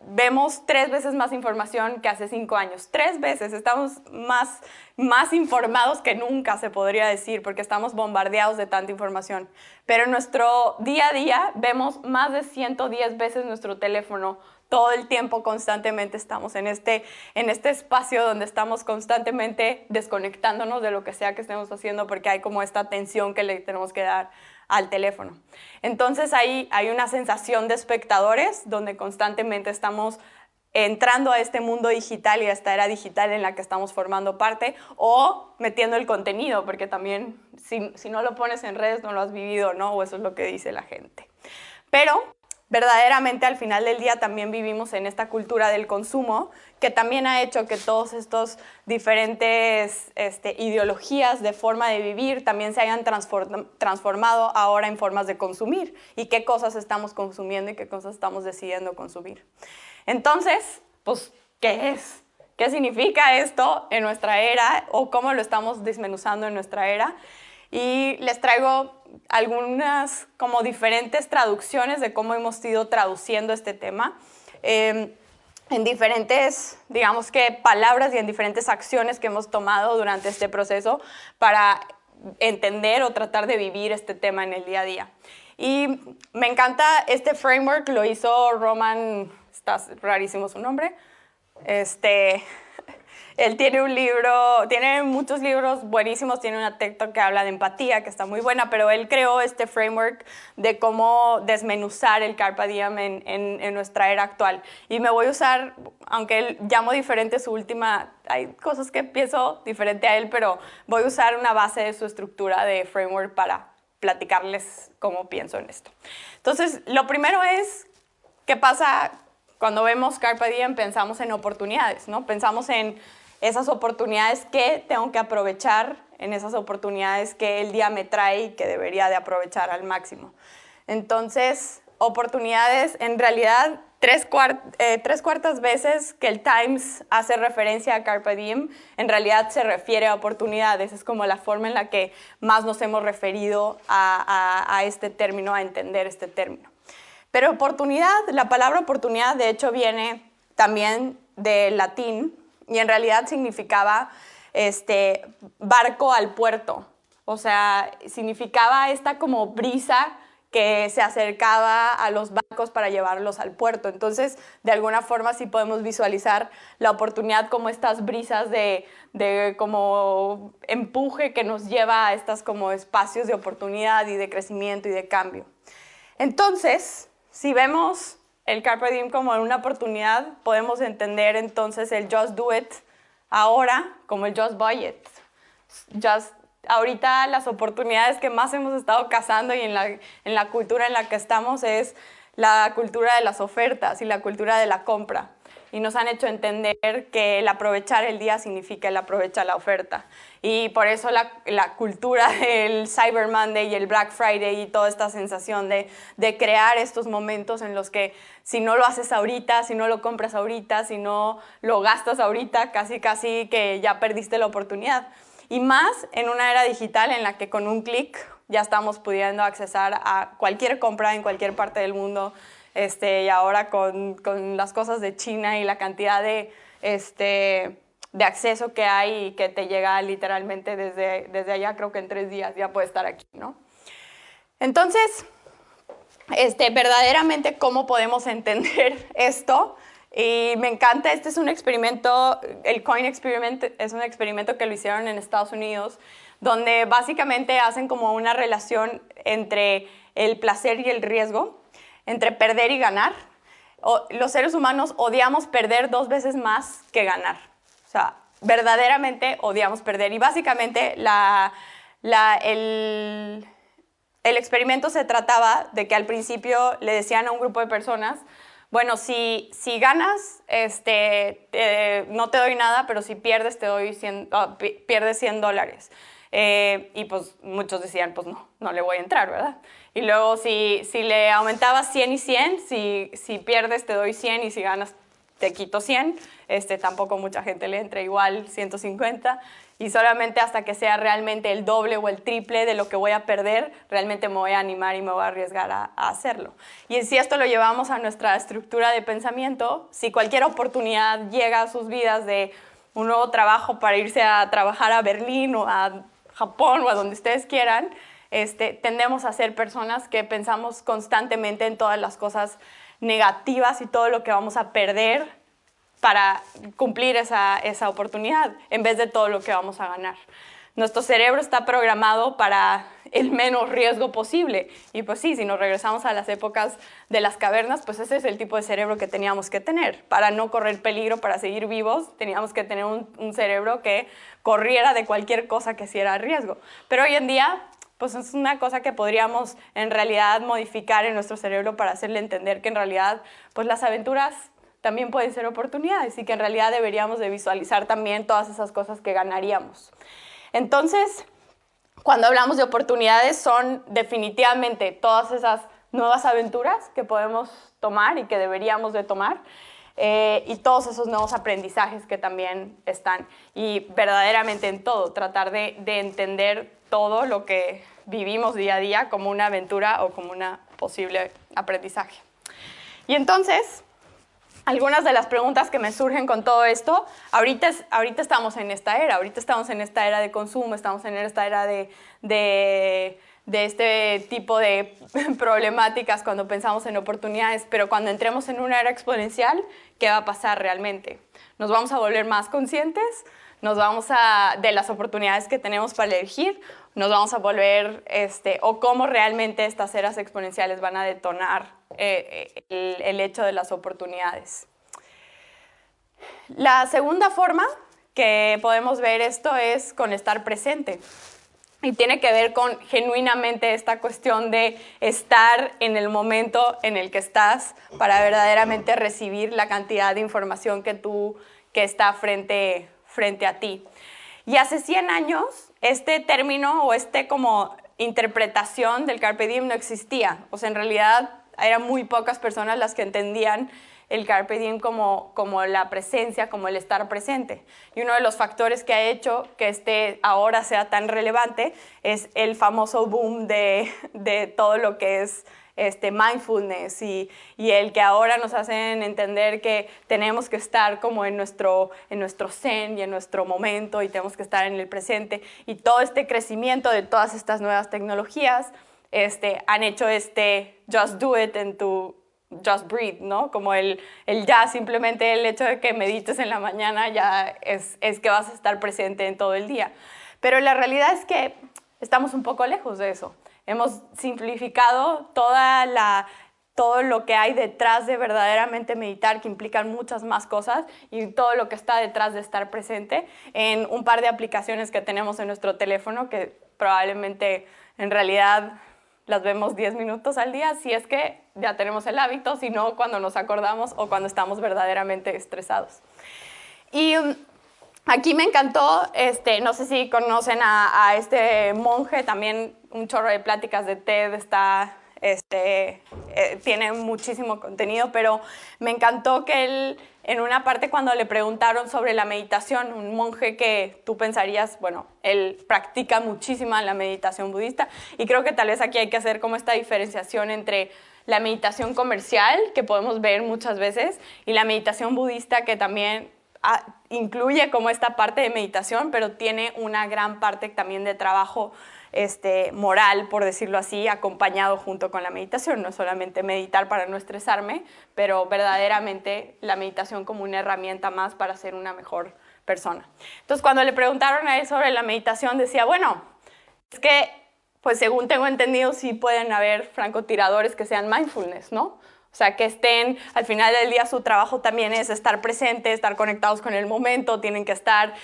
vemos 3 veces más información que hace 5 años. 3 veces. Estamos más informados que nunca, se podría decir, porque estamos bombardeados de tanta información. Pero en nuestro día a día vemos más de 110 veces nuestro teléfono. Todo el tiempo, constantemente estamos en este espacio donde estamos constantemente desconectándonos de lo que sea que estemos haciendo, porque hay como esta atención que le tenemos que dar al teléfono. Entonces hay una sensación de espectadores donde constantemente estamos entrando a este mundo digital y a esta era digital en la que estamos formando parte, o metiendo el contenido, porque también si no lo pones en redes no lo has vivido, ¿no? O eso es lo que dice la gente. Pero verdaderamente al final del día también vivimos en esta cultura del consumo, que también ha hecho que todos estos diferentes ideologías de forma de vivir también se hayan transformado ahora en formas de consumir, y qué cosas estamos consumiendo y qué cosas estamos decidiendo consumir. Entonces, pues, ¿qué es? qué significa esto en nuestra era o cómo lo estamos desmenuzando en nuestra era. Y les traigo algunas como diferentes traducciones de cómo hemos ido traduciendo este tema en diferentes, digamos que palabras y en diferentes acciones que hemos tomado durante este proceso para entender o tratar de vivir este tema en el día a día. Y me encanta este framework, lo hizo Roman, está rarísimo su nombre, él tiene un libro, tiene muchos libros buenísimos, tiene una TED Talk que habla de empatía, que está muy buena, pero él creó este framework de cómo desmenuzar el Carpe Diem en nuestra era actual. Y me voy a usar, aunque él llamo diferente su última, hay cosas que pienso diferente a él, pero voy a usar una base de su estructura de framework para platicarles cómo pienso en esto. Entonces, lo primero es, ¿qué pasa cuando vemos Carpe Diem? Pensamos en oportunidades, ¿no? Pensamos en esas oportunidades que tengo que aprovechar, en esas oportunidades que el día me trae y que debería de aprovechar al máximo. Entonces, oportunidades, en realidad, tres cuartas veces que el Times hace referencia a Carpe Diem, en realidad se refiere a oportunidades. Es como la forma en la que más nos hemos referido a este término, a entender este término. Pero oportunidad, la palabra oportunidad, de hecho, viene también del latín, y en realidad significaba barco al puerto. O sea, significaba esta como brisa que se acercaba a los barcos para llevarlos al puerto. Entonces, de alguna forma sí podemos visualizar la oportunidad como estas brisas de como empuje que nos lleva a estos como espacios de oportunidad y de crecimiento y de cambio. Entonces, si vemos el Carpe Diem como una oportunidad, podemos entender entonces el Just Do It ahora como el Just Buy It. Ahorita las oportunidades que más hemos estado cazando y en la cultura en la que estamos es la cultura de las ofertas y la cultura de la compra. Y nos han hecho entender que el aprovechar el día significa el aprovechar la oferta. Y por eso la cultura del Cyber Monday y el Black Friday y toda esta sensación de crear estos momentos en los que si no lo haces ahorita, si no lo compras ahorita, si no lo gastas ahorita, casi que ya perdiste la oportunidad. Y más en una era digital en la que con un clic ya estamos pudiendo accesar a cualquier compra en cualquier parte del mundo. Y ahora con las cosas de China y la cantidad de acceso que hay y que te llega literalmente desde allá, creo que en 3 días ya puede estar aquí, ¿no? Entonces, verdaderamente, ¿cómo podemos entender esto? Y me encanta, este es un experimento, el Coin Experiment es un experimento que lo hicieron en Estados Unidos, donde básicamente hacen como una relación entre el placer y el riesgo, entre perder y ganar. Los seres humanos odiamos perder 2 veces más que ganar. O sea, verdaderamente odiamos perder. Y básicamente el experimento se trataba de que al principio le decían a un grupo de personas, bueno, si ganas, no te doy nada, pero si pierdes, pierdes $100. Y pues muchos decían, pues no le voy a entrar, ¿verdad? Y luego si le aumentabas 100 y 100, si pierdes te doy 100 y si ganas te quito 100, tampoco mucha gente le entra, igual 150, y solamente hasta que sea realmente el doble o el triple de lo que voy a perder, realmente me voy a animar y me voy a arriesgar a hacerlo. Y si esto lo llevamos a nuestra estructura de pensamiento, si cualquier oportunidad llega a sus vidas de un nuevo trabajo para irse a trabajar a Berlín o a Japón o a donde ustedes quieran, tendemos a ser personas que pensamos constantemente en todas las cosas negativas y todo lo que vamos a perder para cumplir esa oportunidad en vez de todo lo que vamos a ganar. Nuestro cerebro está programado para el menos riesgo posible. Y pues sí, si nos regresamos a las épocas de las cavernas, pues ese es el tipo de cerebro que teníamos que tener. Para no correr peligro, para seguir vivos, teníamos que tener un cerebro que corriera de cualquier cosa que hiciera riesgo. Pero hoy en día, pues es una cosa que podríamos en realidad modificar en nuestro cerebro para hacerle entender que en realidad, pues las aventuras también pueden ser oportunidades y que en realidad deberíamos de visualizar también todas esas cosas que ganaríamos. Entonces, cuando hablamos de oportunidades, son definitivamente todas esas nuevas aventuras que podemos tomar y que deberíamos de tomar. y todos esos nuevos aprendizajes que también están. Y verdaderamente en todo, tratar de entender todo lo que vivimos día a día como una aventura o como una posible aprendizaje. Y entonces, algunas de las preguntas que me surgen con todo esto, ahorita estamos en esta era, de consumo, estamos en esta era de este tipo de problemáticas cuando pensamos en oportunidades, pero cuando entremos en una era exponencial, ¿qué va a pasar realmente? ¿Nos vamos a volver más conscientes? De las oportunidades que tenemos para elegir, nos vamos a volver, o cómo realmente estas eras exponenciales van a detonar el hecho de las oportunidades. La segunda forma que podemos ver esto es con estar presente. Y tiene que ver con genuinamente esta cuestión de estar en el momento en el que estás para verdaderamente recibir la cantidad de información que está frente a ti. Y hace 100 años este término o como interpretación del Carpe Diem no existía. O sea, en realidad eran muy pocas personas las que entendían el Carpe Diem como la presencia, como el estar presente. Y uno de los factores que ha hecho que ahora sea tan relevante es el famoso boom de todo lo que es mindfulness y el que ahora nos hacen entender que tenemos que estar como en nuestro zen y en nuestro momento y tenemos que estar en el presente. Y todo este crecimiento de todas estas nuevas tecnologías han hecho just do it en tu just breathe, ¿no? Como el ya, simplemente el hecho de que medites en la mañana ya es que vas a estar presente en todo el día. Pero la realidad es que estamos un poco lejos de eso. Hemos simplificado todo lo que hay detrás de verdaderamente meditar, que implican muchas más cosas, y todo lo que está detrás de estar presente en un par de aplicaciones que tenemos en nuestro teléfono, que probablemente en realidad las vemos 10 minutos al día, si es que ya tenemos el hábito, si no cuando nos acordamos o cuando estamos verdaderamente estresados. Y aquí me encantó, no sé si conocen a este monje, también un chorro de pláticas de TED, tiene muchísimo contenido, pero me encantó que él, en una parte cuando le preguntaron sobre la meditación, un monje que tú pensarías, bueno, él practica muchísima la meditación budista, y creo que tal vez aquí hay que hacer como esta diferenciación entre la meditación comercial, que podemos ver muchas veces, y la meditación budista, que también incluye como esta parte de meditación, pero tiene una gran parte también de trabajo moral, por decirlo así, acompañado junto con la meditación. No solamente meditar para no estresarme, pero verdaderamente la meditación como una herramienta más para ser una mejor persona. Entonces, cuando le preguntaron a él sobre la meditación, decía, bueno, es que, pues según tengo entendido, sí pueden haber francotiradores que sean mindfulness, ¿no? O sea, que estén, al final del día su trabajo también es estar presente, estar conectados con el momento, tienen que estar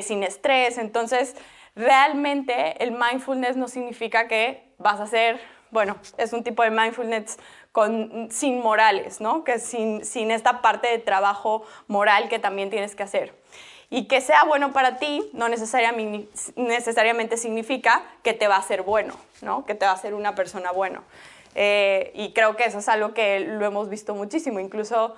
sin estrés. Entonces, realmente el mindfulness no significa que vas a hacer, bueno, es un tipo de mindfulness sin morales, ¿no? Que sin esta parte de trabajo moral que también tienes que hacer. Y que sea bueno para ti no necesariamente significa que te va a hacer bueno, ¿no? Que te va a hacer una persona buena. Y creo que eso es algo que lo hemos visto muchísimo, incluso,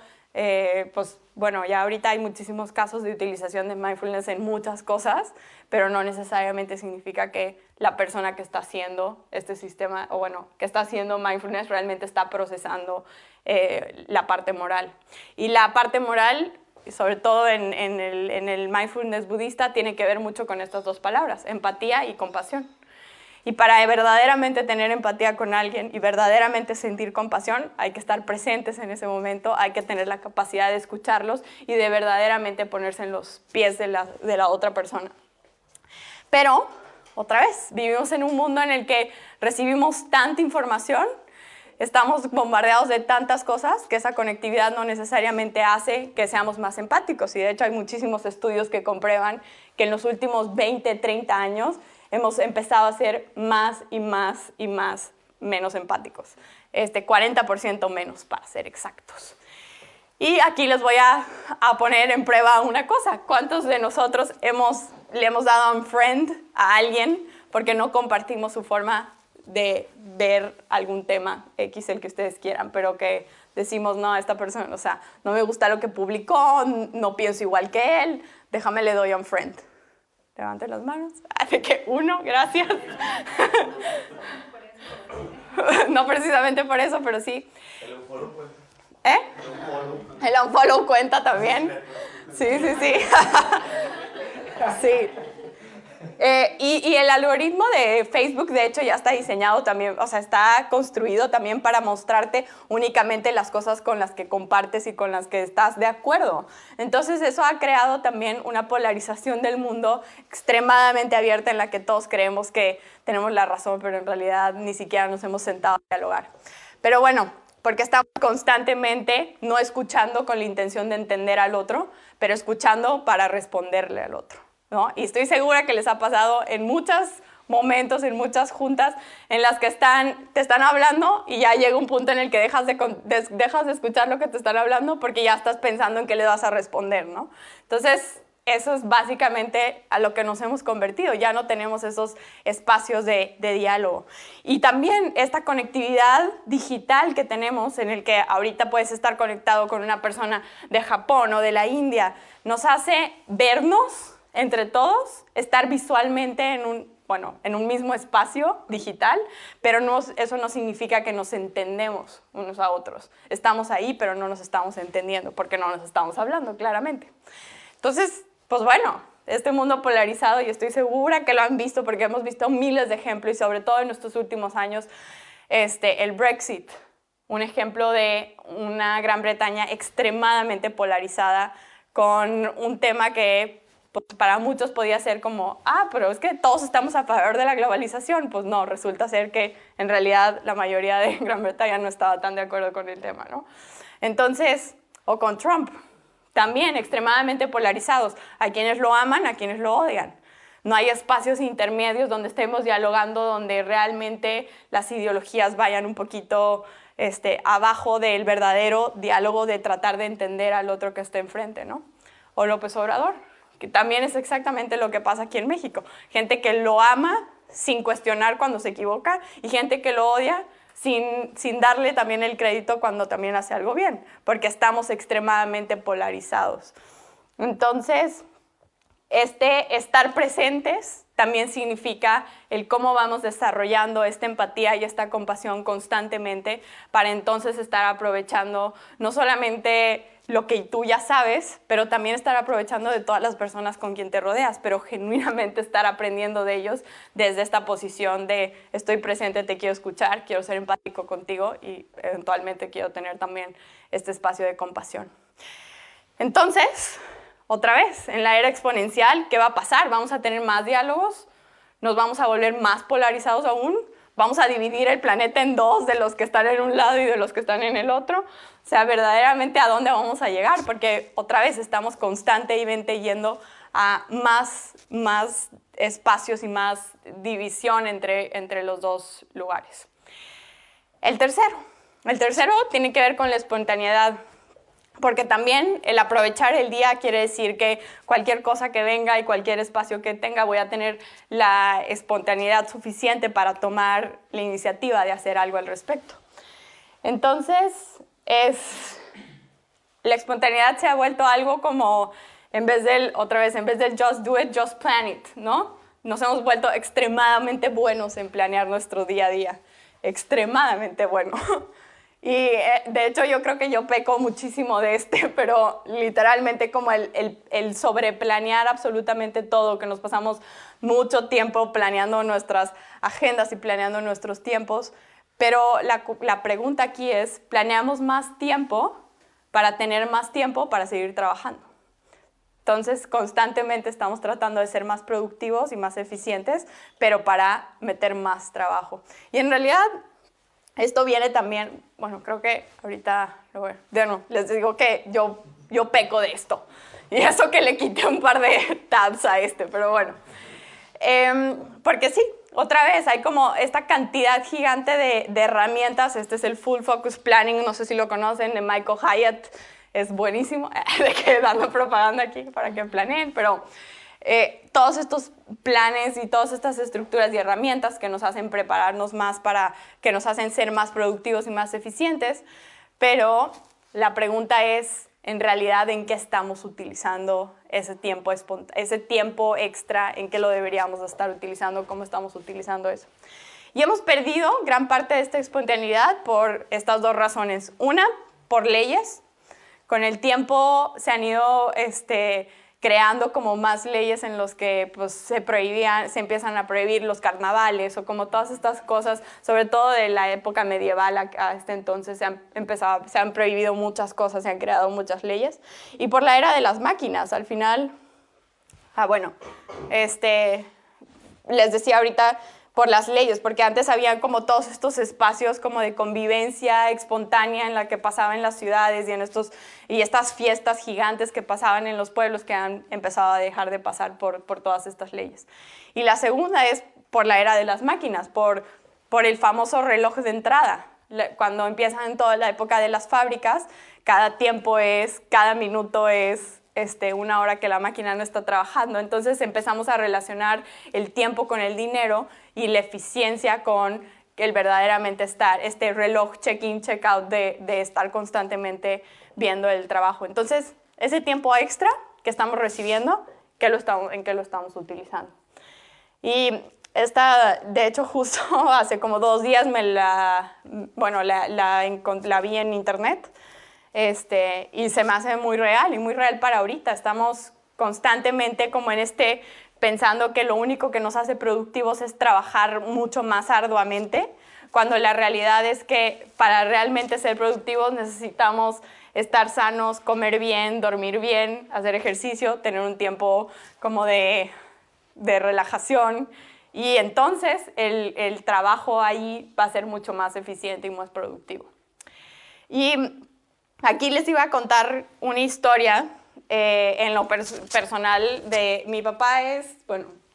pues bueno, ya ahorita hay muchísimos casos de utilización de mindfulness en muchas cosas, pero no necesariamente significa que la persona que está haciendo este sistema, o bueno, que está haciendo mindfulness realmente está procesando la parte moral. Y la parte moral, sobre todo en el mindfulness budista, tiene que ver mucho con estas dos palabras, empatía y compasión. Y para verdaderamente tener empatía con alguien y verdaderamente sentir compasión, hay que estar presentes en ese momento, hay que tener la capacidad de escucharlos y de verdaderamente ponerse en los pies de la otra persona. Pero, otra vez, vivimos en un mundo en el que recibimos tanta información, estamos bombardeados de tantas cosas, que esa conectividad no necesariamente hace que seamos más empáticos. Y de hecho hay muchísimos estudios que comprueban que en los últimos 20, 30 años hemos empezado a ser más y más y más menos empáticos. 40% menos, para ser exactos. Y aquí les voy a poner en prueba una cosa. ¿Cuántos de nosotros le hemos dado unfriend a alguien porque no compartimos su forma de ver algún tema X, el que ustedes quieran, pero que decimos, no, esta persona, o sea, no me gusta lo que publicó, no pienso igual que él, déjame le doy unfriend. Levanten las manos. De que uno, gracias. No precisamente por eso, pero sí. El unfollow cuenta. ¿Eh? El unfollow cuenta también. Sí. Sí. Y el algoritmo de Facebook, de hecho, ya está diseñado también, o sea, está construido también para mostrarte únicamente las cosas con las que compartes y con las que estás de acuerdo. Entonces, eso ha creado también una polarización del mundo extremadamente abierta en la que todos creemos que tenemos la razón, pero en realidad ni siquiera nos hemos sentado a dialogar. Pero bueno, porque estamos constantemente no escuchando con la intención de entender al otro, pero escuchando para responderle al otro, ¿no? Y estoy segura que les ha pasado en muchos momentos, en muchas juntas, en las que te están hablando y ya llega un punto en el que dejas de escuchar lo que te están hablando porque ya estás pensando en qué le vas a responder, ¿no? Entonces, eso es básicamente a lo que nos hemos convertido. Ya no tenemos esos espacios de diálogo. Y también esta conectividad digital que tenemos, en el que ahorita puedes estar conectado con una persona de Japón o de la India, nos hace vernos entre todos, estar visualmente en un mismo espacio digital, pero eso no significa que nos entendemos unos a otros. Estamos ahí, pero no nos estamos entendiendo, porque no nos estamos hablando, claramente. Entonces, pues bueno, este mundo polarizado, y estoy segura que lo han visto, porque hemos visto miles de ejemplos, y sobre todo en estos últimos años, el Brexit, un ejemplo de una Gran Bretaña extremadamente polarizada, con un tema que pues para muchos podía ser como, pero es que todos estamos a favor de la globalización. Pues no, resulta ser que en realidad la mayoría de Gran Bretaña no estaba tan de acuerdo con el tema, ¿no? Entonces, o con Trump, también extremadamente polarizados, a quienes lo aman, a quienes lo odian. No hay espacios intermedios donde estemos dialogando, donde realmente las ideologías vayan un poquito abajo del verdadero diálogo de tratar de entender al otro que está enfrente, ¿no? O López Obrador, que también es exactamente lo que pasa aquí en México. Gente que lo ama sin cuestionar cuando se equivoca y gente que lo odia sin darle también el crédito cuando también hace algo bien, porque estamos extremadamente polarizados. Entonces, estar presentes también significa el cómo vamos desarrollando esta empatía y esta compasión constantemente para entonces estar aprovechando no solamente lo que tú ya sabes, pero también estar aprovechando de todas las personas con quien te rodeas, pero genuinamente estar aprendiendo de ellos desde esta posición de estoy presente, te quiero escuchar, quiero ser empático contigo y eventualmente quiero tener también este espacio de compasión. Entonces, otra vez, en la era exponencial, ¿qué va a pasar? ¿Vamos a tener más diálogos? ¿Nos vamos a volver más polarizados aún? ¿Vamos a dividir el planeta en dos, de los que están en un lado y de los que están en el otro? O sea, verdaderamente, ¿a dónde vamos a llegar? Porque otra vez estamos constantemente yendo a más espacios y más división entre los dos lugares. El tercero tiene que ver con la espontaneidad. Porque también el aprovechar el día quiere decir que cualquier cosa que venga y cualquier espacio que tenga voy a tener la espontaneidad suficiente para tomar la iniciativa de hacer algo al respecto. Entonces, la espontaneidad se ha vuelto algo como, en vez del just do it, just plan it, ¿no? Nos hemos vuelto extremadamente buenos en planear nuestro día a día, extremadamente buenos. Y de hecho yo creo que yo peco muchísimo de pero literalmente como el sobreplanear absolutamente todo, que nos pasamos mucho tiempo planeando nuestras agendas y planeando nuestros tiempos, pero la pregunta aquí es, ¿planeamos más tiempo para tener más tiempo para seguir trabajando? Entonces constantemente estamos tratando de ser más productivos y más eficientes, pero para meter más trabajo. Y en realidad esto viene también, bueno, creo que ahorita, les digo que yo peco de esto. Y eso que le quité un par de tabs a pero bueno. Porque sí, otra vez hay como esta cantidad gigante de herramientas. Este es el Full Focus Planning, no sé si lo conocen, de Michael Hyatt. Es buenísimo, de que dando propaganda aquí para que planeen, pero todos estos planes y todas estas estructuras y herramientas que nos hacen prepararnos más que nos hacen ser más productivos y más eficientes, pero la pregunta es, en realidad, ¿en qué estamos utilizando ese tiempo extra? ¿En qué lo deberíamos estar utilizando? ¿Cómo estamos utilizando eso? Y hemos perdido gran parte de esta espontaneidad por estas dos razones. Una, por leyes. Con el tiempo se han ido creando como más leyes en los que pues, se empiezan a prohibir los carnavales o como todas estas cosas, sobre todo de la época medieval a este entonces se han prohibido muchas cosas, se han creado muchas leyes. Y por la era de las máquinas, al final, les decía ahorita, por las leyes, porque antes había como todos estos espacios como de convivencia espontánea en la que pasaba en las ciudades y estas fiestas gigantes que pasaban en los pueblos que han empezado a dejar de pasar por todas estas leyes. Y la segunda es por la era de las máquinas, por el famoso reloj de entrada. Cuando empiezan toda la época de las fábricas, cada minuto es una hora que la máquina no está trabajando. Entonces empezamos a relacionar el tiempo con el dinero y la eficiencia con el verdaderamente estar, este reloj check-in, check-out de estar constantemente viendo el trabajo. Entonces, ese tiempo extra que estamos recibiendo, ¿en qué lo estamos utilizando? Y de hecho, justo hace como 2 días la vi en internet. Y se me hace muy real y muy real para ahorita. Estamos constantemente como pensando que lo único que nos hace productivos es trabajar mucho más arduamente, cuando la realidad es que para realmente ser productivos necesitamos estar sanos, comer bien, dormir bien, hacer ejercicio, tener un tiempo como de relajación, y entonces el trabajo ahí va a ser mucho más eficiente y más productivo. Y aquí les iba a contar una historia en lo personal de mi papá.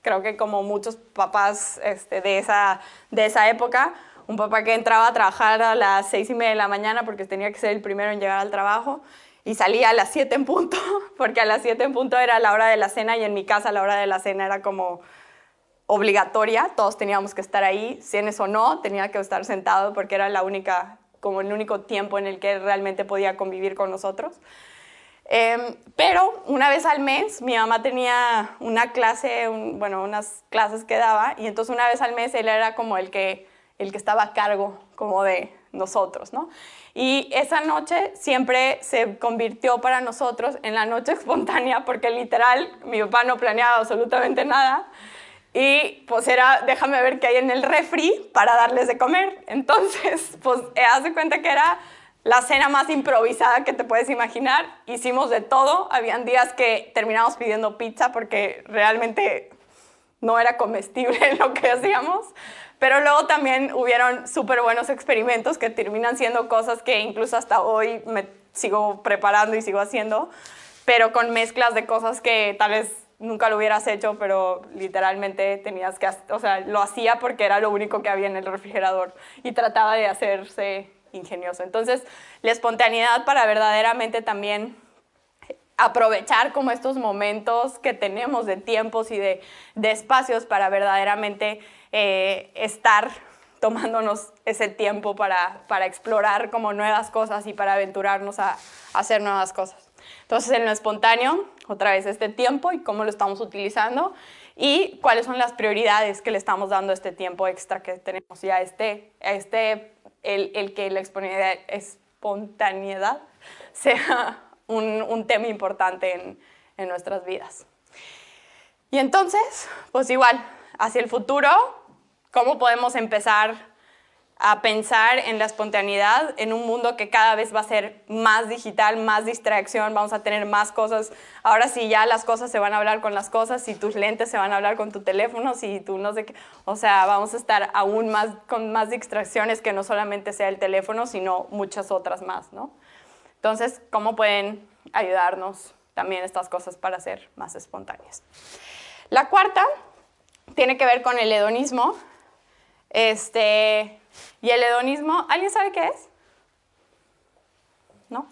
Creo que como muchos papás de esa época, un papá que entraba a trabajar a las 6:30 de la mañana porque tenía que ser el primero en llegar al trabajo y salía a las 7 en punto, porque a las 7 en punto era la hora de la cena, y en mi casa la hora de la cena era como obligatoria, todos teníamos que estar ahí, cienes o no, tenía que estar sentado porque era como el único tiempo en el que realmente podía convivir con nosotros. Pero una vez al mes mi mamá tenía una clase, unas clases que daba, y entonces una vez al mes él era como el que estaba a cargo como de nosotros, ¿no? Y esa noche siempre se convirtió para nosotros en la noche espontánea, porque literal mi papá no planeaba absolutamente nada. Y pues déjame ver qué hay en el refri para darles de comer. Entonces, pues haz de cuenta que era la cena más improvisada que te puedes imaginar. Hicimos de todo. Habían días que terminamos pidiendo pizza porque realmente no era comestible lo que hacíamos. Pero luego también hubieron súper buenos experimentos que terminan siendo cosas que incluso hasta hoy me sigo preparando y sigo haciendo, pero con mezclas de cosas que tal vez nunca lo hubieras hecho, pero literalmente lo hacía porque era lo único que había en el refrigerador y trataba de hacerse ingenioso. Entonces, la espontaneidad para verdaderamente también aprovechar como estos momentos que tenemos de tiempos y de espacios para verdaderamente estar tomándonos ese tiempo para explorar como nuevas cosas y para aventurarnos a hacer nuevas cosas. Entonces, en lo espontáneo, otra vez este tiempo y cómo lo estamos utilizando y cuáles son las prioridades que le estamos dando a este tiempo extra que tenemos y el que la espontaneidad sea un tema importante en nuestras vidas. Y entonces, pues igual, hacia el futuro, ¿cómo podemos empezar a pensar en la espontaneidad en un mundo que cada vez va a ser más digital, más distracción, vamos a tener más cosas? Ahora sí, ya las cosas se van a hablar con las cosas, si tus lentes se van a hablar con tu teléfono, si tú no sé qué, o sea, vamos a estar aún más con más distracciones que no solamente sea el teléfono, sino muchas otras más, ¿no? Entonces, ¿cómo pueden ayudarnos también estas cosas para ser más espontáneas? La cuarta tiene que ver con el hedonismo. Y el hedonismo, ¿alguien sabe qué es? ¿No?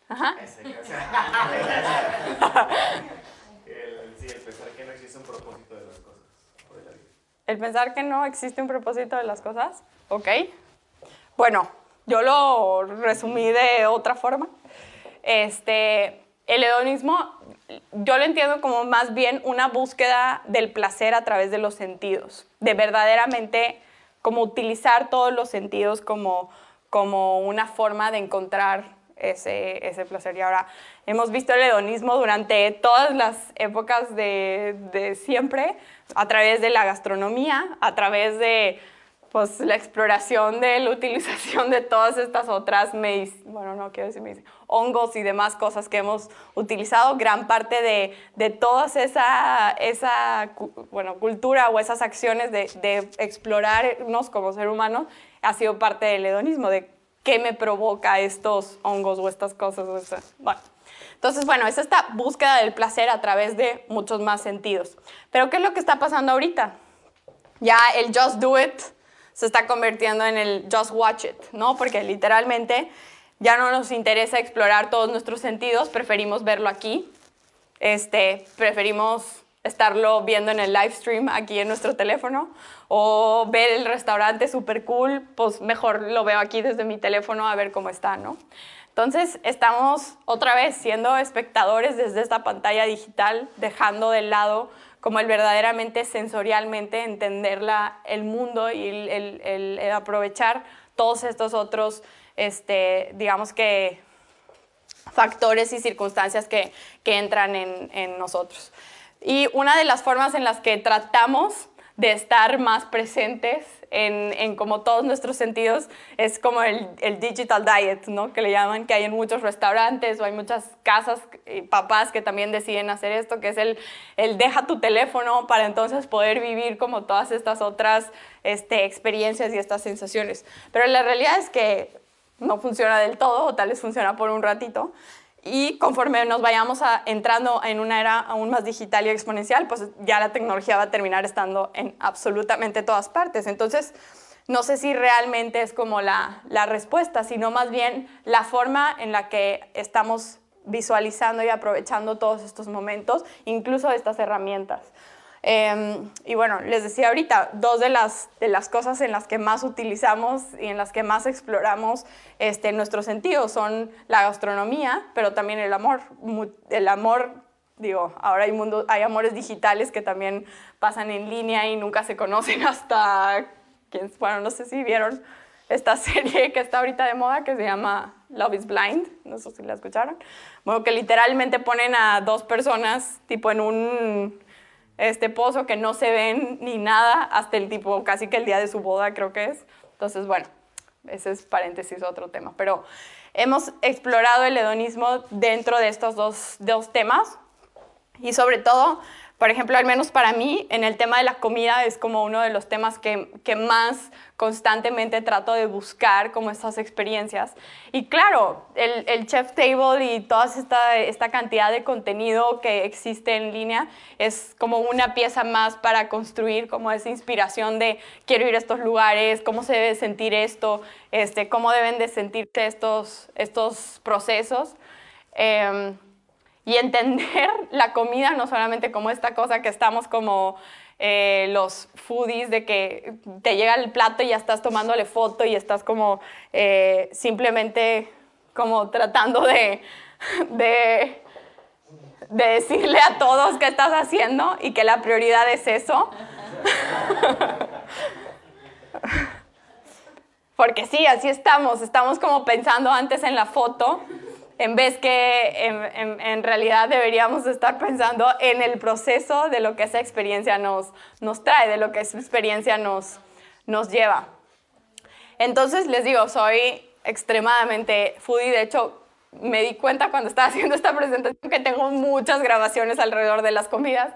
Ajá. Sí, el pensar que no existe un propósito de las cosas o de la vida. El pensar que no existe un propósito de las cosas. Ok. Bueno, yo lo resumí de otra forma. El hedonismo, yo lo entiendo como más bien una búsqueda del placer a través de los sentidos, de verdaderamente como utilizar todos los sentidos como una forma de encontrar ese placer. Y ahora hemos visto el hedonismo durante todas las épocas de siempre, a través de la gastronomía, a través de pues, la exploración de la utilización de todas estas otras hongos y demás cosas que hemos utilizado. Gran parte de toda esa cultura o esas acciones de explorarnos como ser humano ha sido parte del hedonismo, de qué me provoca estos hongos o estas cosas. Entonces, es esta búsqueda del placer a través de muchos más sentidos. Pero ¿qué es lo que está pasando ahorita? Ya el just do it se está convirtiendo en el just watch it, ¿no? Porque literalmente ya no nos interesa explorar todos nuestros sentidos, preferimos verlo aquí, preferimos estarlo viendo en el live stream aquí en nuestro teléfono, o ver el restaurante súper cool, pues mejor lo veo aquí desde mi teléfono a ver cómo está, ¿no? Entonces estamos otra vez siendo espectadores desde esta pantalla digital, dejando de lado como el verdaderamente sensorialmente entender el mundo y el aprovechar todos estos otros, digamos que, factores y circunstancias que entran en nosotros. Y una de las formas en las que tratamos de estar más presentes en como todos nuestros sentidos es como el digital diet, ¿no? Que le llaman, que hay en muchos restaurantes o hay muchas casas y papás que también deciden hacer esto, que es el deja tu teléfono para entonces poder vivir como todas estas otras experiencias y estas sensaciones. Pero la realidad es que no funciona del todo, o tal vez funciona por un ratito. Y conforme nos vayamos entrando en una era aún más digital y exponencial, pues ya la tecnología va a terminar estando en absolutamente todas partes. Entonces, no sé si realmente es como la respuesta, sino más bien la forma en la que estamos visualizando y aprovechando todos estos momentos, incluso estas herramientas. Y bueno, les decía ahorita, dos de las cosas en las que más utilizamos y en las que más exploramos nuestros sentidos son la gastronomía, pero también el amor. El amor, digo, ahora hay amores digitales que también pasan en línea y nunca se conocen hasta, no sé si vieron esta serie que está ahorita de moda que se llama Love is Blind, no sé si la escucharon. Bueno, que literalmente ponen a dos personas tipo en un pozo que no se ven ni nada hasta el tipo casi que el día de su boda, creo que es. Entonces, bueno, ese es paréntesis, otro tema. Pero hemos explorado el hedonismo dentro de estos dos temas y sobre todo, por ejemplo, al menos para mí, en el tema de la comida es como uno de los temas que más constantemente trato de buscar como estas experiencias. Y claro, el Chef Table y toda esta cantidad de contenido que existe en línea es como una pieza más para construir como esa inspiración de quiero ir a estos lugares, cómo se debe sentir esto, cómo deben de sentirse estos procesos. Y entender la comida no solamente como esta cosa que estamos como los foodies, de que te llega el plato y ya estás tomándole foto y estás como simplemente como tratando de decirle a todos qué estás haciendo y que la prioridad es eso. Porque sí, así estamos como pensando antes en la foto, en vez que en realidad deberíamos estar pensando en el proceso de lo que esa experiencia nos trae, de lo que esa experiencia nos lleva. Entonces, les digo, soy extremadamente foodie. De hecho, me di cuenta cuando estaba haciendo esta presentación que tengo muchas grabaciones alrededor de las comidas.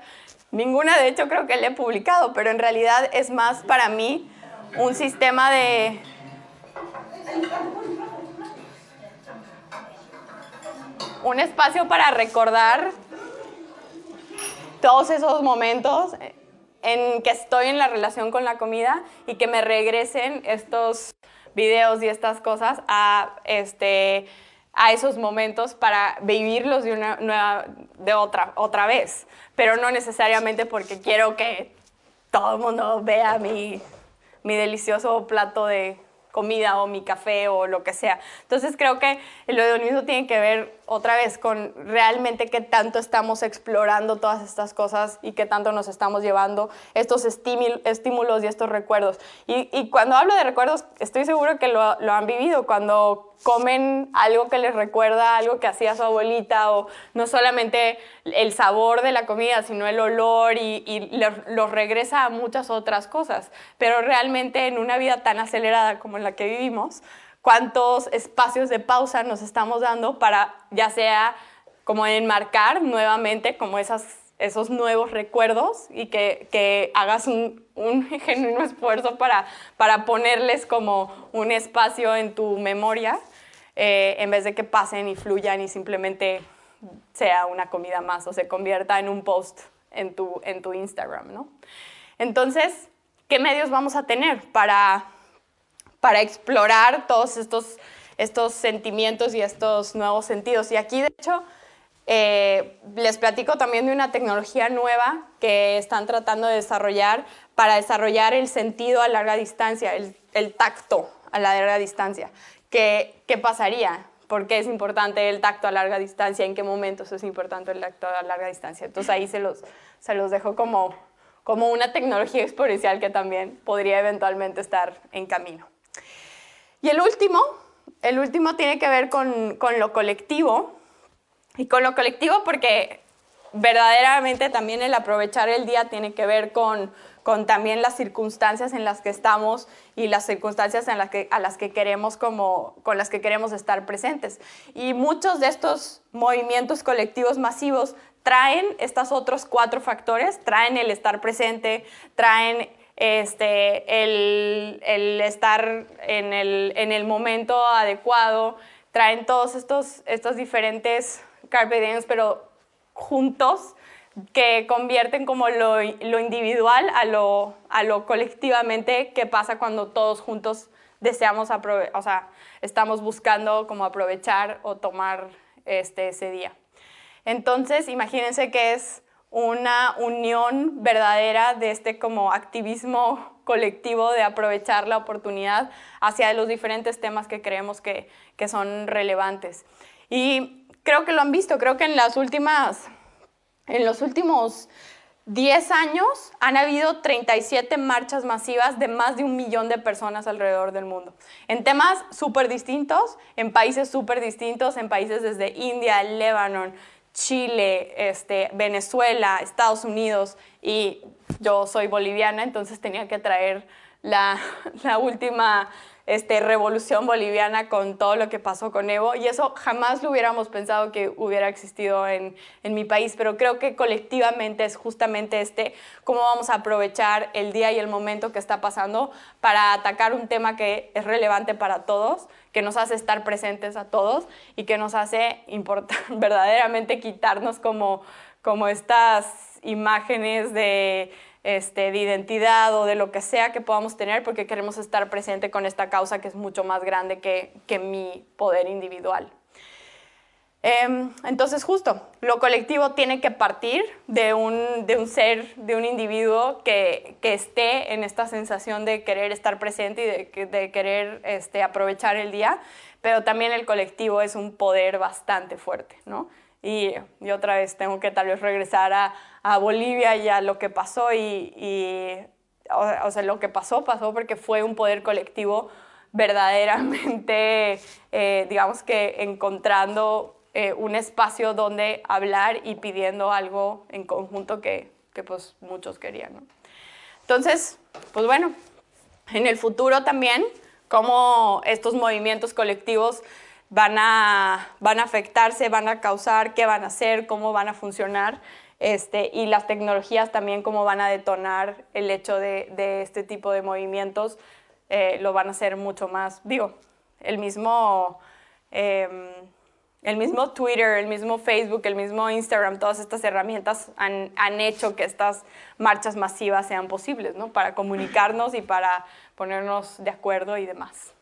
Ninguna, de hecho, creo que la he publicado, pero en realidad es más para mí un sistema de... un espacio para recordar todos esos momentos en que estoy en la relación con la comida y que me regresen estos videos y estas cosas a a esos momentos para vivirlos otra vez, pero no necesariamente porque quiero que todo el mundo vea mi delicioso plato de comida o mi café o lo que sea. Entonces creo que el hedonismo tiene que ver otra vez con realmente qué tanto estamos explorando todas estas cosas y qué tanto nos estamos llevando estos estímulos y estos recuerdos. Y cuando hablo de recuerdos, estoy seguro que lo han vivido cuando comen algo que les recuerda algo que hacía su abuelita, o no solamente el sabor de la comida, sino el olor, y los regresa a muchas otras cosas. Pero realmente en una vida tan acelerada como en la que vivimos, ¿cuántos espacios de pausa nos estamos dando para ya sea como enmarcar nuevamente como esos nuevos recuerdos, y que hagas un genuino esfuerzo para ponerles como un espacio en tu memoria, en vez de que pasen y fluyan y simplemente sea una comida más o se convierta en un post en tu Instagram, ¿no? Entonces, ¿qué medios vamos a tener para explorar todos estos sentimientos y estos nuevos sentidos? Y aquí, de hecho, les platico también de una tecnología nueva que están tratando de desarrollar para desarrollar el sentido a larga distancia, el tacto a larga distancia. ¿Qué pasaría? ¿Por qué es importante el tacto a larga distancia? ¿En qué momentos es importante el tacto a larga distancia? Entonces ahí se los dejo como una tecnología exponencial que también podría eventualmente estar en camino. Y el último tiene que ver con lo colectivo. Y con lo colectivo porque verdaderamente también el aprovechar el día tiene que ver con también las circunstancias en las que estamos y las circunstancias con las que queremos estar presentes. Y muchos de estos movimientos colectivos masivos traen estos otros 4 factores, traen el estar presente, traen el estar en el momento adecuado, traen todos estos diferentes carpe diems, pero juntos, que convierten como lo individual a lo colectivamente que pasa cuando todos juntos estamos buscando como aprovechar o tomar ese día. Entonces, imagínense que es una unión verdadera de como activismo colectivo de aprovechar la oportunidad hacia los diferentes temas que creemos que son relevantes. Y creo que lo han visto, creo que en los últimos 10 años han habido 37 marchas masivas de más de 1 millón de personas alrededor del mundo, en temas súper distintos, en países súper distintos, en países desde India, Líbano, Chile, Venezuela, Estados Unidos, y yo soy boliviana, entonces tenía que traer la última revolución boliviana con todo lo que pasó con Evo, y eso jamás lo hubiéramos pensado que hubiera existido en mi país, pero creo que colectivamente es justamente cómo vamos a aprovechar el día y el momento que está pasando para atacar un tema que es relevante para todos, que nos hace estar presentes a todos y que nos hace verdaderamente quitarnos como estas imágenes de identidad o de lo que sea que podamos tener, porque queremos estar presente con esta causa que es mucho más grande que mi poder individual. Entonces, justo, lo colectivo tiene que partir de un ser, de un individuo que esté en esta sensación de querer estar presente y de querer aprovechar el día, pero también el colectivo es un poder bastante fuerte, ¿no? Y otra vez tengo que tal vez regresar a Bolivia y a lo que pasó, o sea, lo que pasó porque fue un poder colectivo verdaderamente, digamos que encontrando un espacio donde hablar y pidiendo algo en conjunto que pues muchos querían, ¿no? Entonces, pues bueno, en el futuro también, cómo estos movimientos colectivos van a afectarse, van a causar, qué van a hacer, cómo van a funcionar, y las tecnologías también cómo van a detonar el hecho de este tipo de movimientos, lo van a hacer mucho más, el mismo Twitter, el mismo Facebook, el mismo Instagram, todas estas herramientas han hecho que estas marchas masivas sean posibles, ¿no? Para comunicarnos y para ponernos de acuerdo y demás.